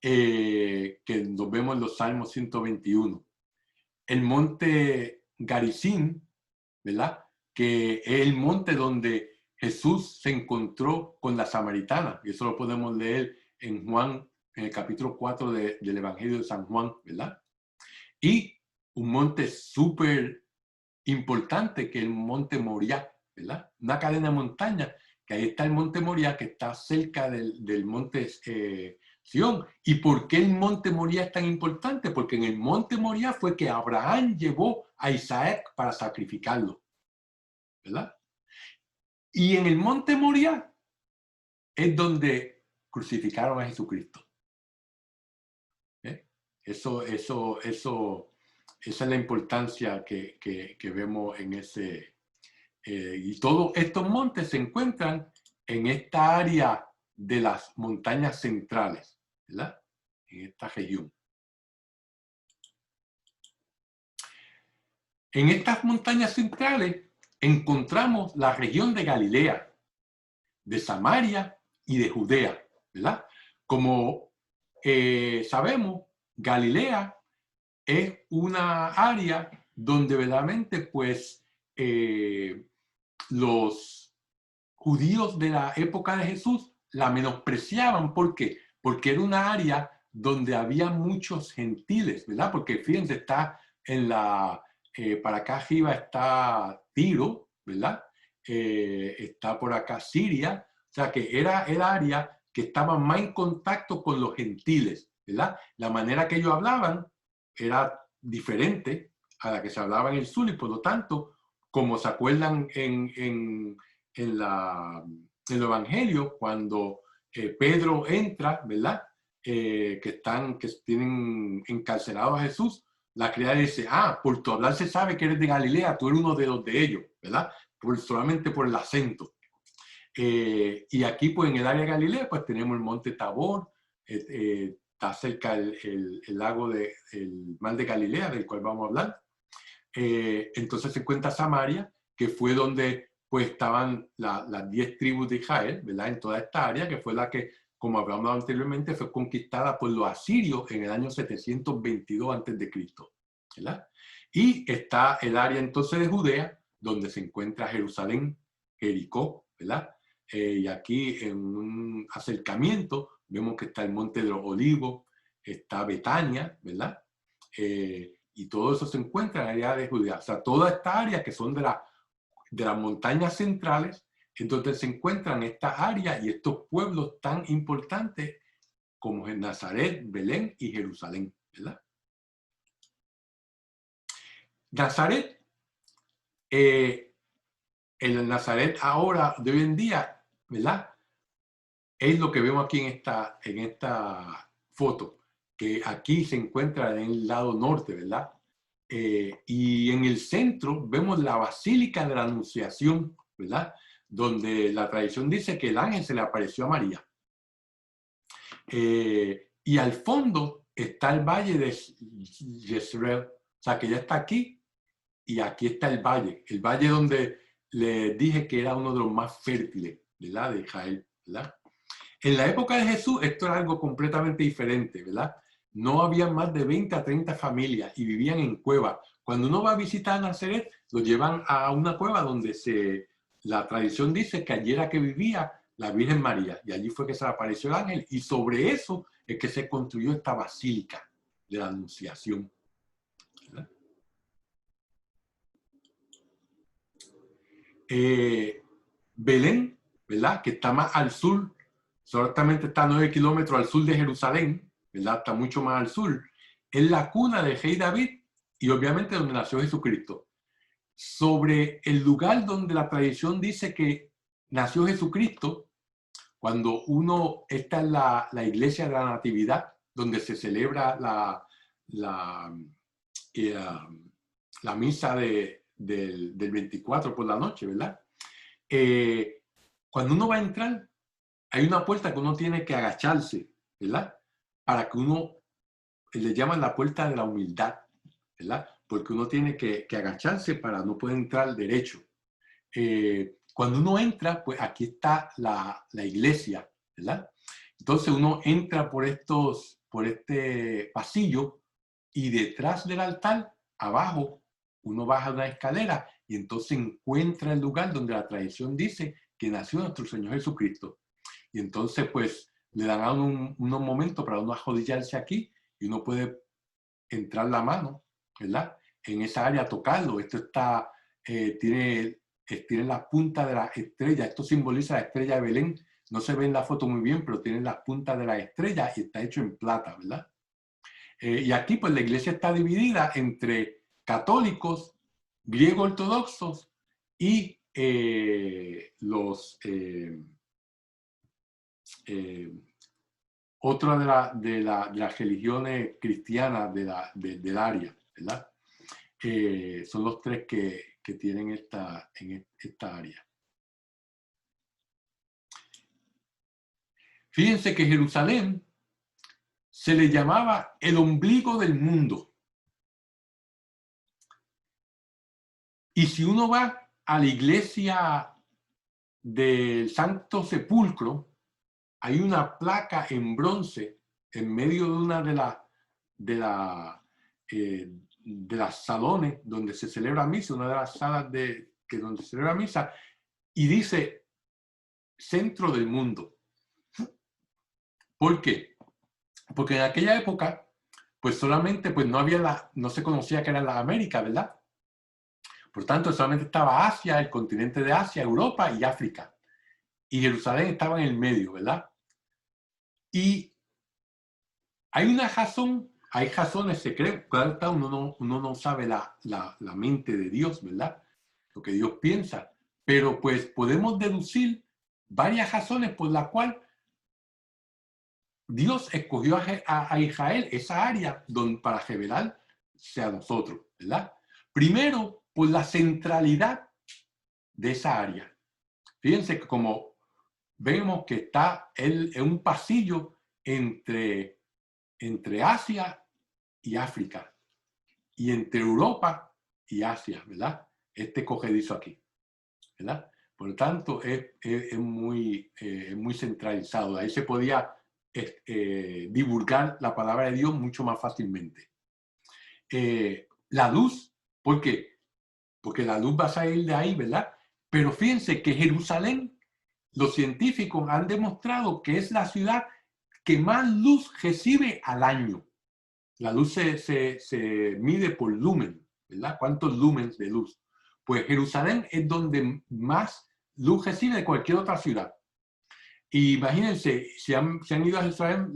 Que nos vemos en los Salmos 121. El monte Garizim, ¿verdad? Que es el monte donde Jesús se encontró con la samaritana, y eso lo podemos leer en Juan, en el capítulo 4 del Evangelio de San Juan, ¿verdad? Y un monte súper importante que es el monte Moriah, ¿verdad? Una cadena de montañas, que ahí está el monte Moriah, que está cerca del monte Sión. ¿Y por qué el monte Moriah es tan importante? Porque en el monte Moriah fue que Abraham llevó a Isaac para sacrificarlo, ¿verdad? Y en el monte Moriah es donde crucificaron a Jesucristo. ¿Eh? Esa es la importancia que vemos en ese. Y todos estos montes se encuentran en esta área de las montañas centrales, ¿verdad? En esta región. En estas montañas centrales encontramos la región de Galilea, de Samaria y de Judea, ¿verdad? Como sabemos, Galilea es una área donde verdaderamente pues los judíos de la época de Jesús la menospreciaban. ¿Por qué? Porque era una área donde había muchos gentiles, ¿verdad? Porque fíjense, está en la, para acá arriba está Tiro, ¿verdad? Está por acá Siria, o sea que era el área que estaba más en contacto con los gentiles, ¿verdad? La manera que ellos hablaban era diferente a la que se hablaba en el sur y por lo tanto, como se acuerdan en el Evangelio, cuando Pedro entra, ¿verdad? Que tienen encarcelados a Jesús, la criada dice, por tu hablar se sabe que eres de Galilea, tú eres uno de los de ellos, ¿verdad? Solamente por el acento. Y aquí, pues en el área de Galilea, pues tenemos el monte Tabor, está cerca el lago el mar de Galilea, del cual vamos a hablar. Entonces se encuentra Samaria, que fue donde pues estaban las 10 tribus de Israel, ¿verdad? En toda esta área, que fue la que, como hablamos anteriormente, fue conquistada por los asirios en el año 722 a.C., ¿verdad? Y está el área entonces de Judea, donde se encuentra Jerusalén, Jericó, ¿verdad? Y aquí en un acercamiento vemos que está el Monte de los Olivos, está Betania, ¿verdad? Y todo eso se encuentra en el área de Judea. O sea, toda esta área que son de las montañas centrales, entonces se encuentran estas áreas y estos pueblos tan importantes como en Nazaret, Belén y Jerusalén, ¿verdad? Nazaret, el Nazaret ahora, de hoy en día, ¿verdad? Es lo que vemos aquí en esta foto, que aquí se encuentra en el lado norte, ¿verdad? Y en el centro vemos la Basílica de la Anunciación, ¿verdad? Donde la tradición dice que el ángel se le apareció a María. Y al fondo está el valle de Jezreel, o sea que ya está aquí y aquí está el valle donde le dije que era uno de los más fértiles, ¿verdad? De Israel, ¿verdad? En la época de Jesús esto era algo completamente diferente, ¿verdad? No había más de 20 a 30 familias y vivían en cuevas. Cuando uno va a visitar Nazaret, lo llevan a una cueva donde la tradición dice que allí era que vivía la Virgen María y allí fue que se le apareció el ángel y sobre eso es que se construyó esta basílica de la Anunciación, ¿verdad? Belén, ¿verdad? Que está más al sur, solamente está a 9 kilómetros al sur de Jerusalén, ¿verdad? Está mucho más al sur. Es la cuna de Rey David y obviamente donde nació Jesucristo. Sobre el lugar donde la tradición dice que nació Jesucristo, cuando uno está en la iglesia de la Natividad, donde se celebra eh, la misa del 24 por la noche, ¿verdad? Cuando uno va a entrar, hay una puerta que uno tiene que agacharse, ¿verdad? Para que uno, le llaman la puerta de la humildad, ¿verdad? Porque uno tiene que agacharse para no poder entrar derecho. Cuando uno entra, pues aquí está la iglesia, ¿verdad? Entonces uno entra por este pasillo y detrás del altar, abajo, uno baja una escalera y entonces encuentra el lugar donde la tradición dice que nació nuestro Señor Jesucristo. Y entonces, pues, le dan unos momentos para uno arrodillarse aquí y uno puede entrar la mano, ¿verdad? En esa área, tocarlo. Esto está, tiene la punta de la estrella. Esto simboliza la estrella de Belén. No se ve en la foto muy bien, pero tiene las puntas de la estrella y está hecho en plata, ¿verdad? Y aquí, pues, la iglesia está dividida entre católicos, griegos ortodoxos y otra de las religiones cristianas del área, ¿verdad? Son los tres que tienen en esta área. Fíjense que Jerusalén se le llamaba el ombligo del mundo. Y si uno va a la iglesia del Santo Sepulcro, hay una placa en bronce en medio de una de las salones donde se celebra misa, una de las salas donde se celebra misa, y dice centro del mundo. ¿Por qué? Porque en aquella época, pues solamente pues no se conocía que era la América, ¿verdad? Por tanto, solamente estaba Asia, el continente de Asia, Europa y África. Y Jerusalén estaba en el medio, ¿verdad? Y hay razones, se cree, claro, uno no sabe la mente de Dios, ¿verdad? Lo que Dios piensa. Pero pues podemos deducir varias razones por las cuales Dios escogió a Israel, esa área para revelarse a nosotros, ¿verdad? Primero, por la centralidad de esa área. Fíjense que como vemos que está en un pasillo entre Asia y África, y entre Europa y Asia, ¿verdad? Este cogedizo aquí, ¿verdad? Por lo tanto, es muy centralizado. Ahí se podía divulgar la palabra de Dios mucho más fácilmente. La luz, ¿por qué? Porque la luz va a salir de ahí, ¿verdad? Pero fíjense que Jerusalén, los científicos han demostrado que es la ciudad que más luz recibe al año. La luz se mide por lumen, ¿verdad? ¿Cuántos lumens de luz? Pues Jerusalén es donde más luz recibe de cualquier otra ciudad. Y imagínense, se han ido a Jerusalén,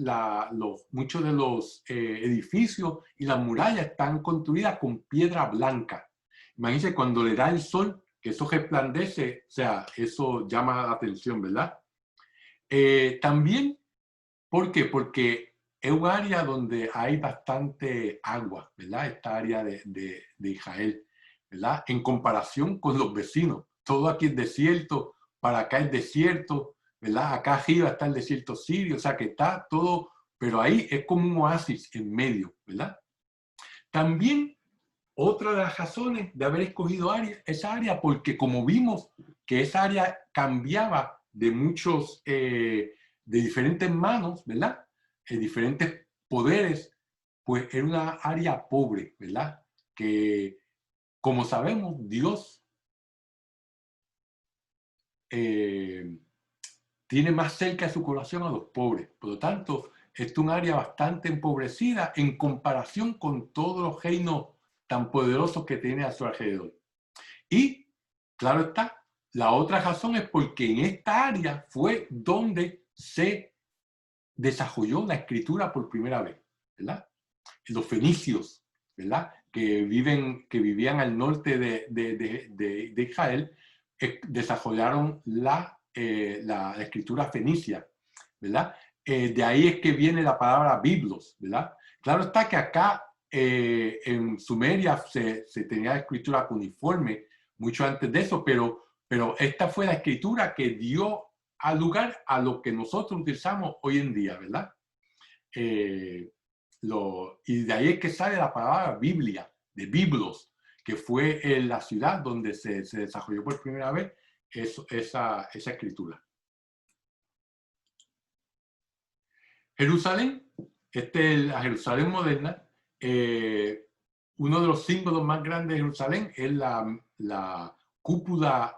muchos de los edificios y las murallas están construidas con piedra blanca. Imagínense cuando le da el sol, que eso resplandece, o sea, eso llama la atención, ¿verdad? También, ¿por qué? Porque es un área donde hay bastante agua, ¿verdad? Esta área de Israel, ¿verdad? En comparación con los vecinos. Todo aquí es desierto, para acá es desierto, ¿verdad? Acá arriba está el desierto sirio, o sea que está todo, pero ahí es como un oasis en medio, ¿verdad? También otra de las razones de haber escogido esa área, porque como vimos que esa área cambiaba de muchos, de diferentes manos, ¿verdad? Diferentes poderes, pues era una área pobre, ¿verdad? Que, como sabemos, Dios tiene más cerca de su corazón a los pobres. Por lo tanto, es un área bastante empobrecida en comparación con todos los reinos tan poderosos que tiene a su alrededor. Y, claro está, la otra razón es porque en esta área fue donde se desarrolló la escritura por primera vez, ¿verdad? Los fenicios, ¿verdad? Que vivían al norte de Israel, desarrollaron la escritura fenicia, ¿verdad? De ahí es que viene la palabra biblos, ¿verdad? Claro está que acá en Sumeria se tenía escritura cuneiforme mucho antes de eso, pero esta fue la escritura que dio al lugar a lo que nosotros utilizamos hoy en día, ¿verdad? Y de ahí es que sale la palabra Biblia, de Biblos, que fue en la ciudad donde se desarrolló por primera vez esa escritura. Jerusalén, la Jerusalén moderna, uno de los símbolos más grandes de Jerusalén es la cúpula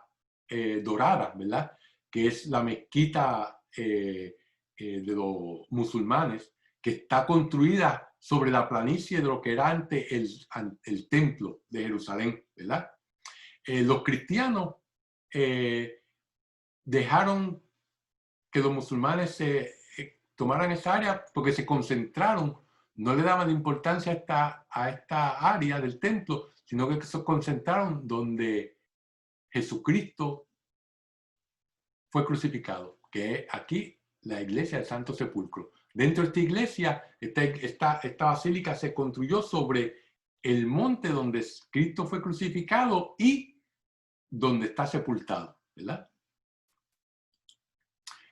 dorada, ¿verdad? Que es la mezquita de los musulmanes, que está construida sobre la planicie de lo que era antes el templo de Jerusalén, ¿verdad? Los cristianos dejaron que los musulmanes tomaran esa área porque se concentraron, no le daban importancia a esta área del templo, sino que se concentraron donde Jesucristo fue crucificado, que es aquí la iglesia del Santo Sepulcro. Dentro de esta iglesia, esta basílica se construyó sobre el monte donde Cristo fue crucificado y donde está sepultado, ¿verdad?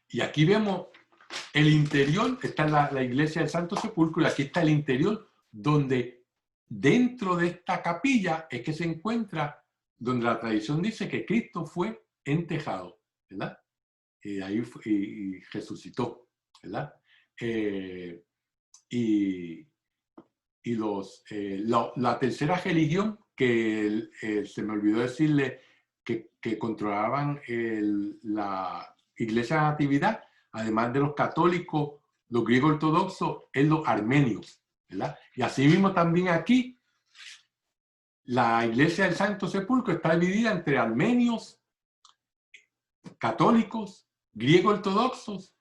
Y aquí vemos el interior, está la iglesia del Santo Sepulcro, y aquí está el interior, donde dentro de esta capilla es que se encuentra, donde la tradición dice que Cristo fue enterrado, ¿verdad? Y ahí y resucitó, ¿verdad? La tercera religión que se me olvidó decirle que controlaban la iglesia de la Natividad, además de los católicos, los griegos ortodoxos, es los armenios, ¿verdad? Y asimismo también aquí, la iglesia del Santo Sepulcro está dividida entre armenios, católicos, griegos ortodoxos.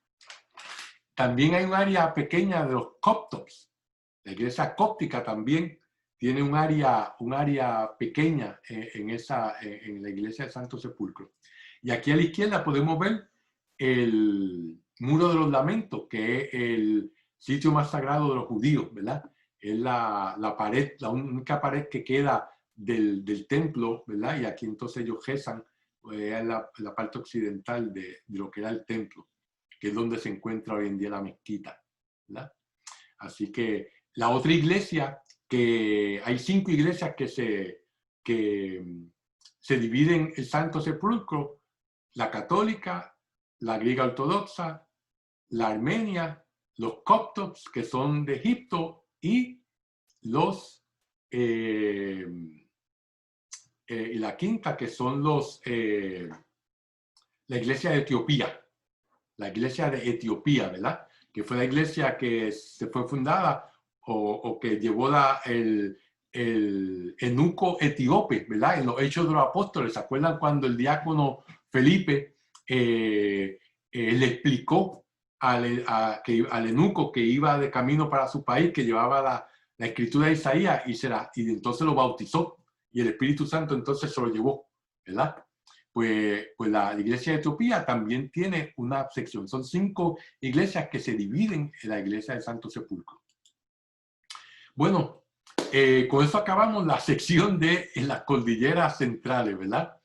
También hay un área pequeña de los coptos. La iglesia cóptica también tiene un área pequeña en la iglesia del Santo Sepulcro. Y aquí a la izquierda podemos ver el Muro de los Lamentos, que es el sitio más sagrado de los judíos, ¿verdad? Es la pared, la única pared que queda del templo, ¿verdad? Y aquí entonces ellos rezan, es la parte occidental de lo que era el templo, que es donde se encuentra hoy en día la mezquita, ¿verdad? Así que la otra iglesia, que hay 5 iglesias que se dividen el Santo Sepulcro: la católica, la griega ortodoxa, la armenia, los coptos, que son de Egipto, y y la quinta, que son la iglesia de Etiopía. La iglesia de Etiopía, ¿verdad? Que fue la iglesia que se fue fundada o que llevó el eunuco etíope, ¿verdad? En los Hechos de los Apóstoles, ¿se acuerdan cuando el diácono Felipe le explicó al eunuco que iba de camino para su país, que llevaba la escritura de Isaías, y entonces lo bautizó, y el Espíritu Santo entonces se lo llevó, ¿verdad? pues la iglesia de Etiopía también tiene una sección. Son 5 iglesias que se dividen en la iglesia del Santo Sepulcro. Bueno, con eso acabamos la sección de en las cordilleras centrales, ¿verdad?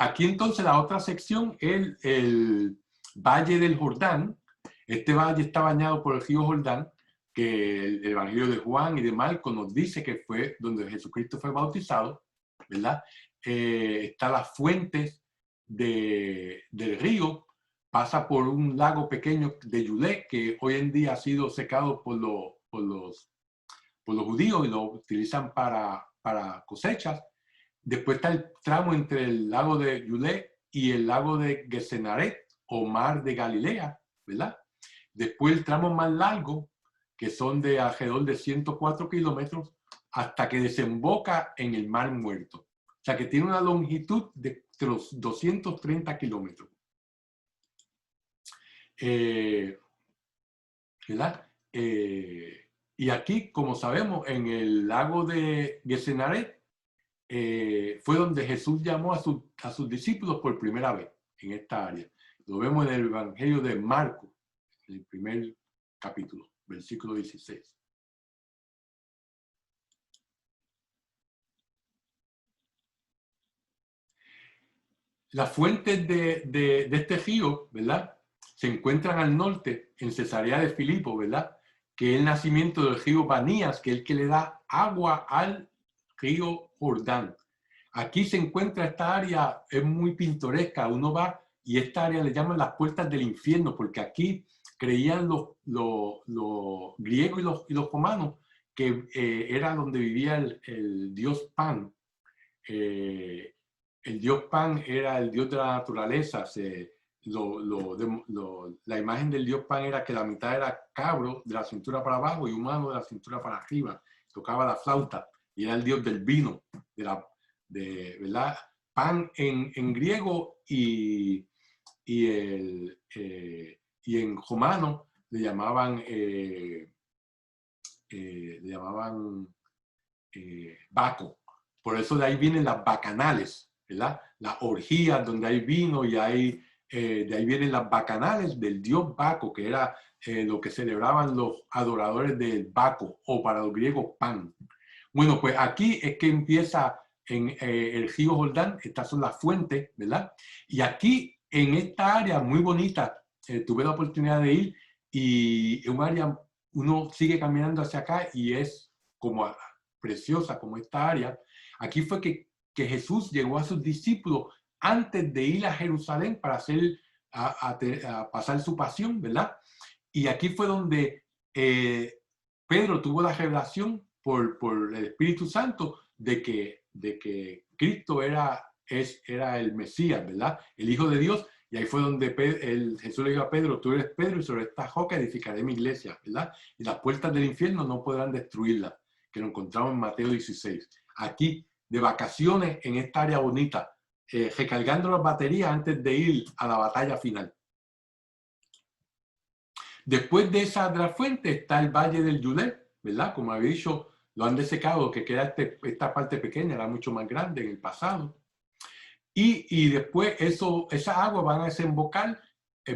Aquí entonces la otra sección es el Valle del Jordán. Este valle está bañado por el río Jordán, que el Evangelio de Juan y de Marcos nos dice que fue donde Jesucristo fue bautizado, ¿verdad? Están las fuentes del río, pasa por un lago pequeño de Yulé, que hoy en día ha sido secado por los judíos y lo utilizan para cosechas. Después está el tramo entre el lago de Yulé y el lago de Gesenaret o mar de Galilea, ¿verdad? Después el tramo más largo, que son de alrededor de 104 kilómetros, hasta que desemboca en el Mar Muerto. O sea que tiene una longitud de los 230 kilómetros. ¿Verdad? Y aquí, como sabemos, en el lago de Gesenaret, fue donde Jesús llamó a sus discípulos por primera vez en esta área. Lo vemos en el Evangelio de Marcos, el primer capítulo, versículo 16. Las fuentes de este río, ¿verdad?, se encuentran al norte, en Cesarea de Filipo, ¿verdad?, que es el nacimiento del río Banías, que es el que le da agua al río Jordán. Aquí se encuentra esta área, es muy pintoresca. Uno va y esta área le llaman las puertas del infierno, porque aquí creían los griegos y los romanos que era donde vivía el dios Pan. El dios Pan era el dios de la naturaleza. La imagen del dios Pan era que la mitad era cabro de la cintura para abajo y humano de la cintura para arriba. Tocaba la flauta y era el dios del vino, ¿verdad? Pan en griego y en romano le llamaban Baco. Por eso de ahí vienen las bacanales, ¿verdad? Las orgías donde hay vino y de ahí vienen las bacanales del dios Baco, que era lo que celebraban los adoradores del Baco, o para los griegos Pan. Bueno, pues aquí es que empieza en el río Jordán. Estas son las fuentes, ¿verdad? Y aquí, en esta área muy bonita, tuve la oportunidad de ir y es un área, uno sigue caminando hacia acá y es como preciosa como esta área. Aquí fue que Jesús llegó a sus discípulos antes de ir a Jerusalén para a pasar su pasión, ¿verdad? Y aquí fue donde Pedro tuvo la revelación por el Espíritu Santo de que Cristo era el Mesías, ¿verdad? El Hijo de Dios. Y ahí fue donde Jesús le dijo a Pedro: tú eres Pedro y sobre esta roca edificaré mi iglesia, ¿verdad? Y las puertas del infierno no podrán destruirla, que lo encontramos en Mateo 16. Aquí, de vacaciones en esta área bonita, recargando las baterías antes de ir a la batalla final. Después de esa fuente está el Valle del Yulé, ¿verdad? Como había dicho, lo han desecado, que queda esta parte pequeña, era mucho más grande en el pasado. Y después esas aguas van a desembocar,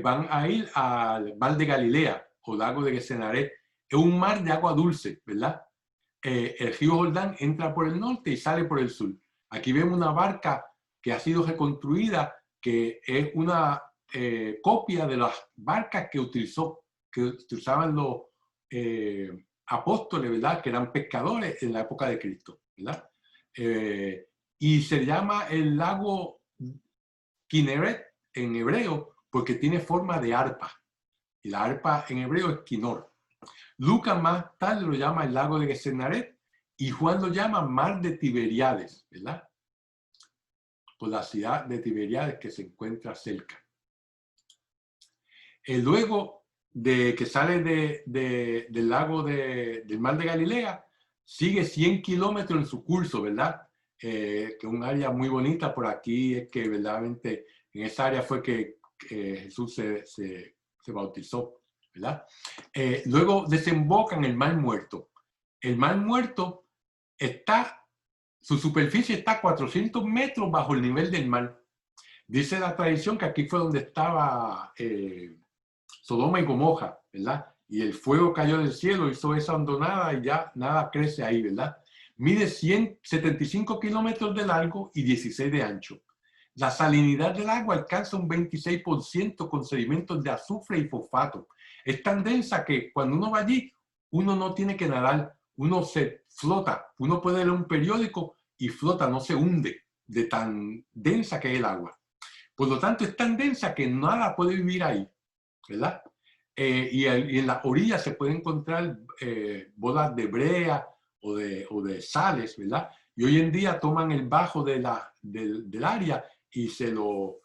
van a ir al mar de Galilea o lago de Gesenaret. Es un mar de agua dulce, ¿verdad? El río Jordán entra por el norte y sale por el sur. Aquí vemos una barca que ha sido reconstruida, que es una copia de las barcas que utilizaban los apóstoles, ¿verdad?, que eran pescadores en la época de Cristo, ¿verdad? Y se llama el lago Kinneret en hebreo porque tiene forma de arpa. Y la arpa en hebreo es Kinor. Lucas más tarde lo llama el lago de Gesenaret y Juan lo llama mar de Tiberíades, ¿verdad? Por la ciudad de Tiberíades que se encuentra cerca. Luego de que sale del lago del mar de Galilea, sigue 100 kilómetros en su curso, ¿verdad? Que es un área muy bonita. Por aquí es que verdaderamente en esa área fue que Jesús se bautizó, ¿verdad? Luego desemboca en el Mar Muerto. El Mar Muerto su superficie está a 400 metros bajo el nivel del mar. Dice la tradición que aquí fue donde estaba Sodoma y Gomorra, ¿verdad? Y el fuego cayó del cielo, hizo esa hondonada y ya nada crece ahí, ¿verdad? Mide 175 kilómetros de largo y 16 de ancho. La salinidad del agua alcanza un 26% con sedimentos de azufre y fosfato. Es tan densa que cuando uno va allí, uno no tiene que nadar, uno se flota. Uno puede leer un periódico y flota, no se hunde de tan densa que es el agua. Por lo tanto, es tan densa que nada puede vivir ahí, ¿verdad? Y en la orilla se pueden encontrar bolas de brea o de sales, ¿verdad? Y hoy en día toman el bajo del área y se lo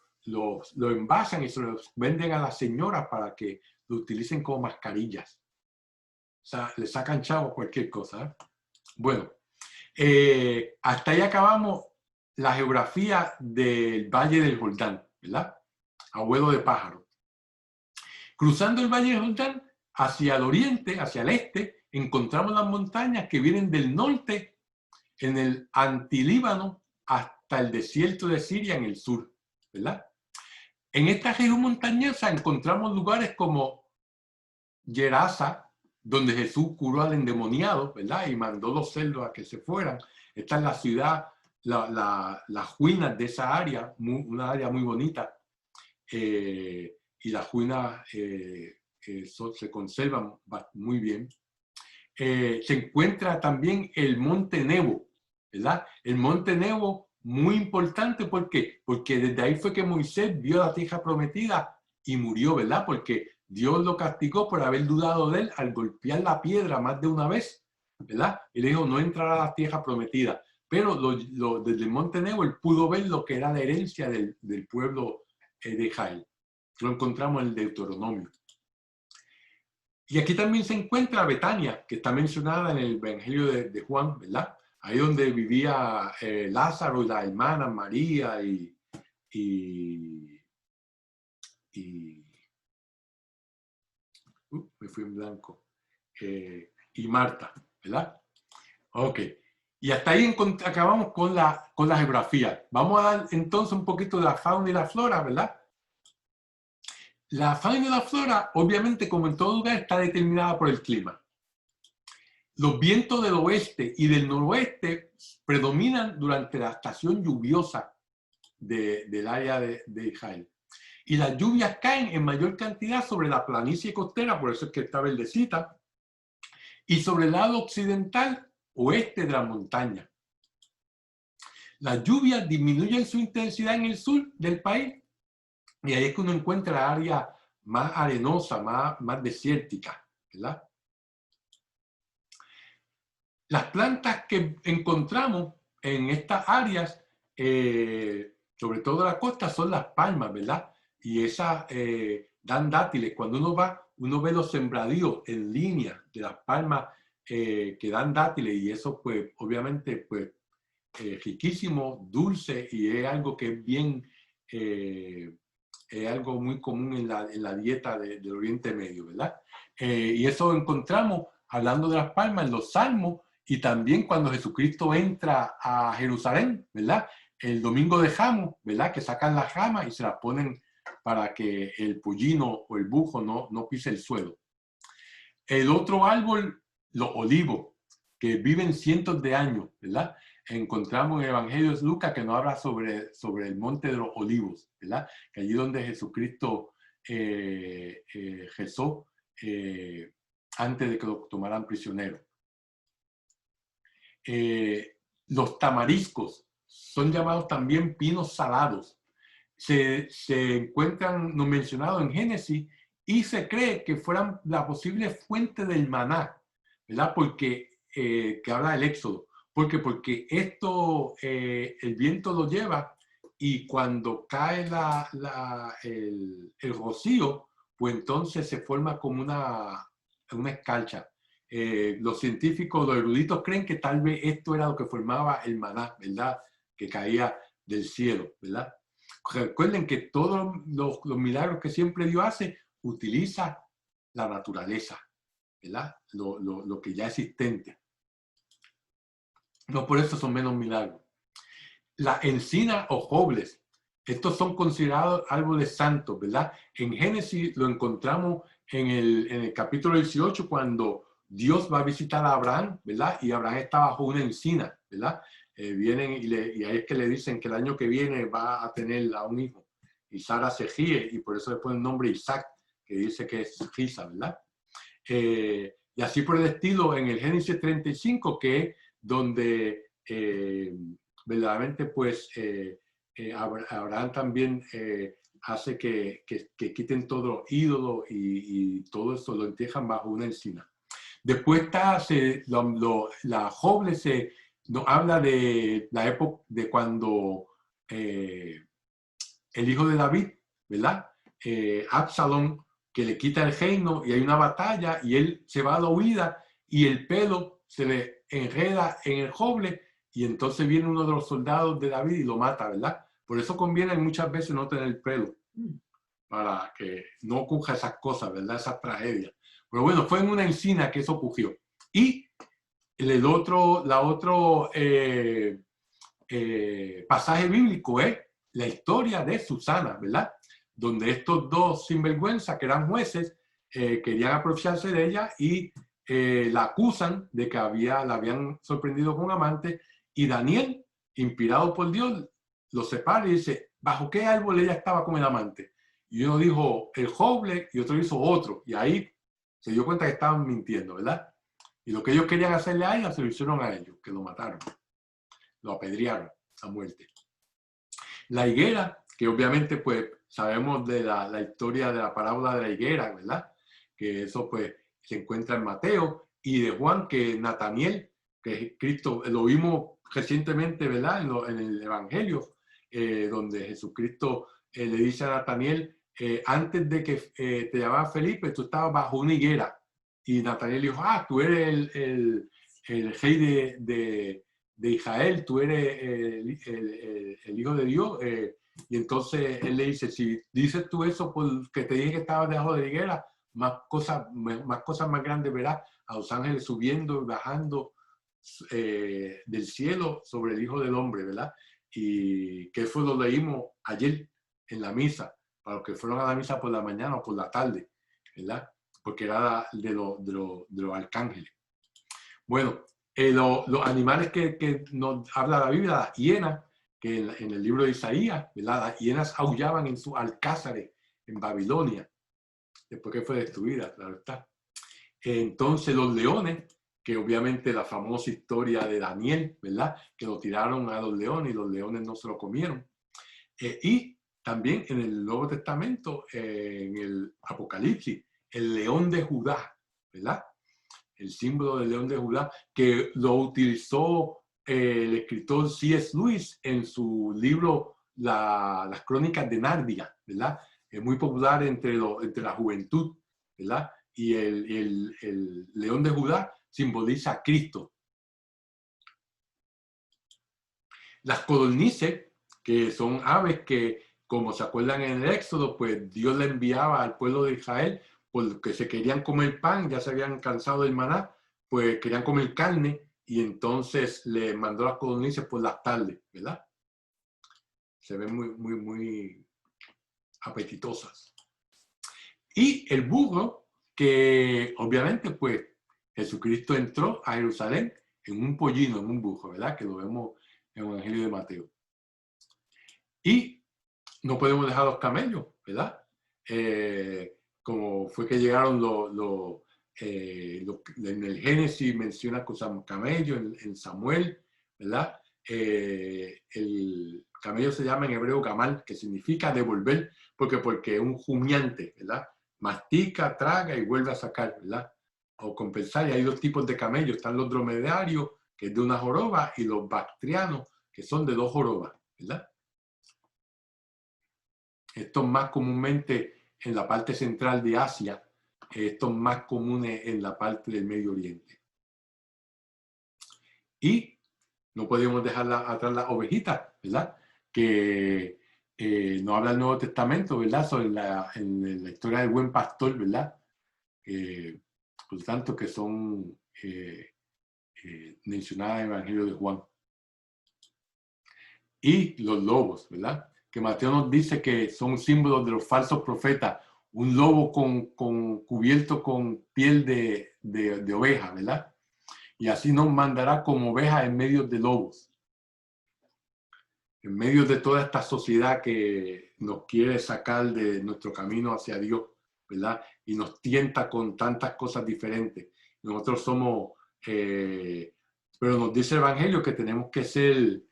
envasan y se los venden a las señoras para que lo utilicen como mascarillas. O sea, le sacan chavo a cualquier cosa, ¿eh? Bueno, hasta ahí acabamos la geografía del Valle del Jordán, ¿verdad? Abuelo de pájaro. Cruzando el Valle del Jordán, hacia el oriente, hacia el este, encontramos las montañas que vienen del norte en el Antilíbano hasta el desierto de Siria en el sur, ¿verdad? En esta región montañosa encontramos lugares como Gerasa, donde Jesús curó al endemoniado, ¿verdad? Y mandó los cerdos a que se fueran. Esta es la ciudad, las ruinas de esa área, una área muy bonita. Y las ruinas se conservan muy bien. Se encuentra también el Monte Nebo, ¿verdad? El Monte Nebo, muy importante, ¿por qué? Porque desde ahí fue que Moisés vio la tierra prometida y murió, ¿verdad? Porque Dios lo castigó por haber dudado de él al golpear la piedra más de una vez, ¿verdad? Y le dijo, no entrará a la tierra prometida. Pero desde el Monte Nebo él pudo ver lo que era la herencia del pueblo de Israel. Lo encontramos en el Deuteronomio. Y aquí también se encuentra Betania, que está mencionada en el Evangelio de Juan, ¿verdad? Ahí donde vivía Lázaro y la hermana María me fui en blanco. Y Marta, ¿verdad? Ok. Y hasta ahí acabamos con la geografía. Vamos a dar entonces un poquito de la fauna y la flora, ¿verdad? La fauna y la flora, obviamente, como en todo lugar, está determinada por el clima. Los vientos del oeste y del noroeste predominan durante la estación lluviosa del área de Israel. Y las lluvias caen en mayor cantidad sobre la planicie costera, por eso es que está verdecita, y sobre el lado occidental oeste de la montaña. Las lluvias disminuyen su intensidad en el sur del país y ahí es que uno encuentra áreas más arenosas, más desérticas, ¿verdad? Las plantas que encontramos en estas áreas, sobre todo la costa, son las palmas, ¿verdad? Y esas dan dátiles. Cuando uno va, uno ve los sembradíos en línea de las palmas que dan dátiles y eso, pues, obviamente, pues, riquísimo, dulce y es algo que es bien, es algo muy común en la dieta del Oriente Medio, ¿verdad? Y eso encontramos, hablando de las palmas, en los Salmos y también cuando Jesucristo entra a Jerusalén, ¿verdad? El domingo de Ramos, ¿verdad? Que sacan las ramas y se las ponen para que el pollino o el bujo no pise el suelo. El otro árbol, los olivos, que viven cientos de años, ¿verdad? Encontramos en el Evangelio de Lucas que nos habla sobre el monte de los olivos, ¿verdad? Que allí donde Jesucristo rezó antes de que lo tomaran prisionero. Los tamariscos son llamados también pinos salados. Se encuentran no mencionados en Génesis y se cree que fueran la posible fuente del maná, ¿verdad? Porque, que habla del Éxodo. Porque esto, el viento lo lleva y cuando cae el rocío, pues entonces se forma como una escarcha. Los científicos, los eruditos creen que tal vez esto era lo que formaba el maná, ¿verdad? Que caía del cielo, ¿verdad? Recuerden que todos los milagros que siempre Dios hace, utiliza la naturaleza, ¿verdad? Lo que ya es existente. No por eso son menos milagros. La encina o robles estos son considerados árboles santos, ¿verdad? En Génesis lo encontramos en el capítulo 18 cuando Dios va a visitar a Abraham, ¿verdad? Y Abraham está bajo una encina, ¿verdad? Vienen y ahí es que le dicen que el año que viene va a tener a un hijo. Y Sara se ríe y por eso le pone el nombre Isaac, que dice que es Risa, ¿verdad? Y así por el estilo en el Génesis 35, que es donde verdaderamente pues Abraham también hace que quiten todo los ídolos y todo eso lo entierran bajo una encina. Después está, la Joble nos habla de la época de cuando el hijo de David, ¿verdad? Absalón, que le quita el reino y hay una batalla y él se va a la huida y el pelo se le enreda en el joble y entonces viene uno de los soldados de David y lo mata, ¿verdad? Por eso conviene muchas veces no tener pelo, para que no ocurra esas cosas, ¿verdad? Esas tragedias. Pero bueno, fue en una encina que eso ocurrió. Y la otro pasaje bíblico es la historia de Susana, ¿verdad? Donde estos dos sinvergüenza que eran jueces querían aprovecharse de ella y la acusan de que la habían sorprendido con un amante y Daniel, inspirado por Dios, lo separa y dice, ¿bajo qué árbol ella estaba con el amante? Y uno dijo el joble y otro hizo otro. Y ahí se dio cuenta que estaban mintiendo, ¿verdad? Y lo que ellos querían hacerle a ella se lo hicieron a ellos, que lo mataron, lo apedrearon a muerte. La higuera, que obviamente pues sabemos de la historia de la parábola de la higuera, ¿verdad? Que eso pues se encuentra en Mateo, y de Juan, que Nataniel, que Cristo, lo vimos recientemente, ¿verdad? En el Evangelio, donde Jesucristo le dice a Nataniel, antes de que te llamara Felipe, tú estabas bajo una higuera. Y Nataniel dijo, tú eres el rey de Israel, tú eres el hijo de Dios. Y entonces él le dice, si dices tú eso porque te dije que estabas debajo de la higuera, más cosas más grandes verás, a los ángeles subiendo y bajando del cielo sobre el Hijo del Hombre, ¿verdad? Y que eso lo leímos ayer en la misa, para los que fueron a la misa por la mañana o por la tarde, ¿verdad? Porque era de los arcángeles. Bueno, los animales que nos habla la Biblia, las hienas, que en el libro de Isaías, ¿verdad? Las hienas aullaban en sus alcázares en Babilonia, después que fue destruida, claro está. Entonces los leones, que obviamente la famosa historia de Daniel, ¿verdad? Que lo tiraron a los leones y los leones no se lo comieron. Y también en el Nuevo Testamento, en el Apocalipsis, el león de Judá, ¿verdad? El símbolo del león de Judá, que lo utilizó el escritor C.S. Lewis en su libro Las Crónicas de Narnia, ¿verdad? Es muy popular entre la juventud, ¿verdad? Y el león de Judá simboliza a Cristo. Las codornices, que son aves que, como se acuerdan en el Éxodo, pues Dios le enviaba al pueblo de Israel porque se querían comer pan, ya se habían cansado del maná, pues querían comer carne y entonces le mandó las codornices por las tardes, ¿verdad? Se ven muy apetitosas. Y el burro, que obviamente pues Jesucristo entró a Jerusalén en un pollino, en un burro, ¿verdad? Que lo vemos en el Evangelio de Mateo. Y no podemos dejar los camellos, ¿verdad? Como fue que llegaron en el Génesis menciona con camello, en Samuel, ¿verdad? El camello se llama en hebreo gamal, que significa devolver, porque es un jumiante, ¿verdad? Mastica, traga y vuelve a sacar, ¿verdad? O compensar. Y hay dos tipos de camellos, están los dromedarios, que es de una joroba, y los bactrianos, que son de dos jorobas, ¿verdad? Estos más comúnmente en la parte central de Asia, estos más comunes en la parte del Medio Oriente. Y no podemos dejar atrás las ovejitas, ¿verdad? Que nos habla el Nuevo Testamento, ¿verdad? Sobre en la historia del buen pastor, ¿verdad? Por tanto, que son mencionadas en el Evangelio de Juan. Y los lobos, ¿verdad? que Mateo nos dice que son símbolos de los falsos profetas, un lobo cubierto con piel de oveja, ¿verdad? Y así nos mandará como ovejas en medio de lobos, en medio de toda esta sociedad que nos quiere sacar de nuestro camino hacia Dios, ¿verdad? Y nos tienta con tantas cosas diferentes. Nosotros somos, pero nos dice el Evangelio que tenemos que ser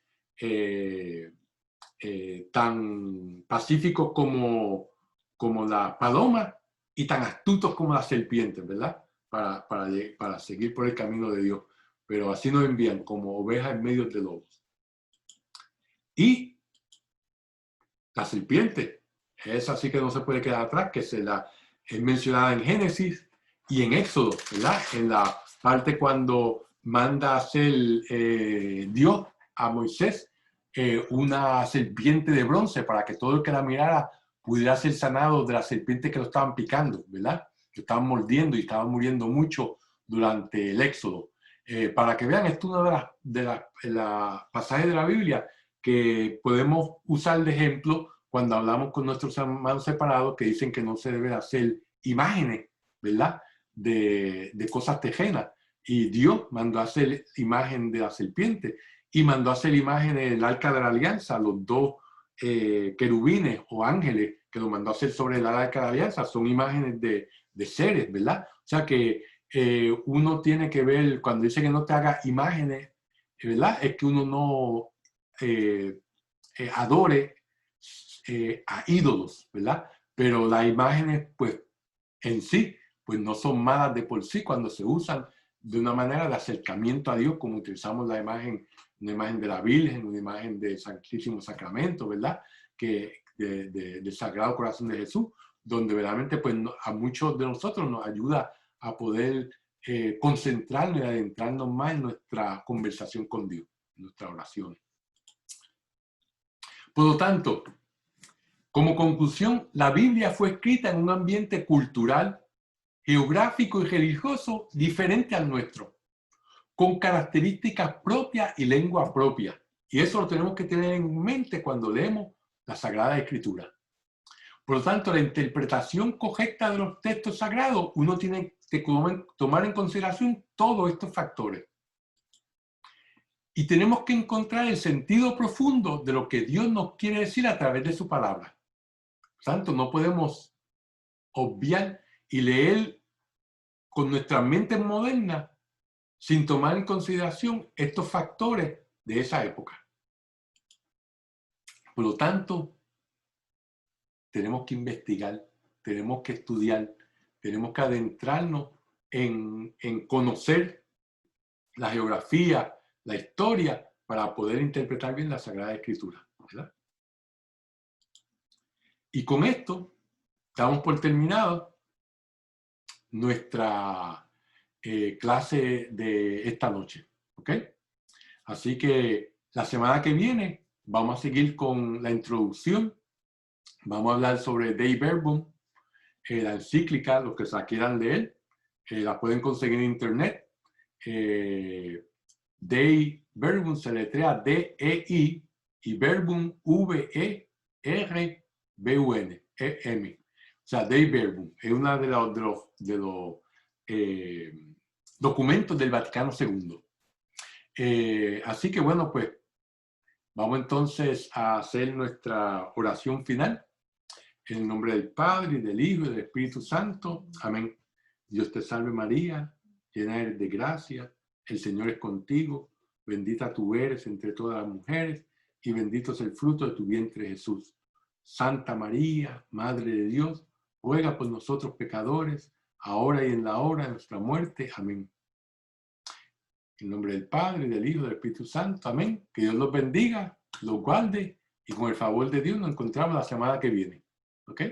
tan pacíficos como la paloma y tan astutos como la serpiente, ¿verdad? Para seguir por el camino de Dios. Pero así nos envían como ovejas en medio de lobos. Y la serpiente, esa sí que no se puede quedar atrás, que es mencionada en Génesis y en Éxodo, ¿verdad? En la parte cuando manda a hacer Dios a Moisés una serpiente de bronce para que todo el que la mirara pudiera ser sanado de la serpiente que lo estaban picando, ¿verdad? Que estaban mordiendo y estaban muriendo mucho durante el Éxodo. Para que vean, esto es una de las pasajes de la Biblia que podemos usar de ejemplo cuando hablamos con nuestros hermanos separados que dicen que no se debe hacer imágenes, ¿verdad? De cosas tejenas. Y Dios mandó a hacer imagen de la serpiente y mandó a hacer imagen del arca de la alianza, los dos querubines o ángeles que lo mandó a hacer sobre el arca de la alianza, son imágenes de seres, ¿verdad? O sea que uno tiene que ver, cuando dice que no te haga imágenes, ¿verdad? Es que uno no adore a ídolos, ¿verdad? Pero las imágenes, pues, en sí, pues no son malas de por sí cuando se usan de una manera de acercamiento a Dios, como utilizamos la imagen, una imagen de la Virgen, una imagen del Santísimo Sacramento, ¿verdad? Del Sagrado Corazón de Jesús, donde verdaderamente, pues, a muchos de nosotros nos ayuda a poder concentrarnos y adentrarnos más en nuestra conversación con Dios, en nuestras oraciones. Por lo tanto, como conclusión, la Biblia fue escrita en un ambiente cultural, geográfico y religioso diferente al nuestro, con características propias y lengua propia. Y eso lo tenemos que tener en mente cuando leemos la Sagrada Escritura. Por lo tanto, la interpretación correcta de los textos sagrados, uno tiene que tomar en consideración todos estos factores. Y tenemos que encontrar el sentido profundo de lo que Dios nos quiere decir a través de su palabra. Por tanto, no podemos obviar y leer con nuestra mente moderna sin tomar en consideración estos factores de esa época. Por lo tanto, tenemos que investigar, tenemos que estudiar, tenemos que adentrarnos en conocer la geografía, la historia, para poder interpretar bien la Sagrada Escritura, ¿verdad? Y con esto, damos por terminado nuestra clase de esta noche, ¿ok? Así que la semana que viene vamos a seguir con la introducción. Vamos a hablar sobre Dei Verbum, la encíclica, los que se la quieran leer, la pueden conseguir en internet. Dei Verbum se letrea D-E-I y Verbum V-E-R-B-U-N, E-M. O sea, Dei Verbum es uno de los documentos del Vaticano II. Así que bueno, pues vamos entonces a hacer nuestra oración final. En el nombre del Padre, y del Hijo, y del Espíritu Santo. Amén. Dios te salve María, llena eres de gracia, el Señor es contigo, bendita tú eres entre todas las mujeres, y bendito es el fruto de tu vientre Jesús. Santa María, Madre de Dios, ruega por nosotros pecadores, ahora y en la hora de nuestra muerte. Amén. En el nombre del Padre, del Hijo, y del Espíritu Santo. Amén. Que Dios los bendiga, los guarde, y con el favor de Dios nos encontramos la semana que viene. ¿Ok?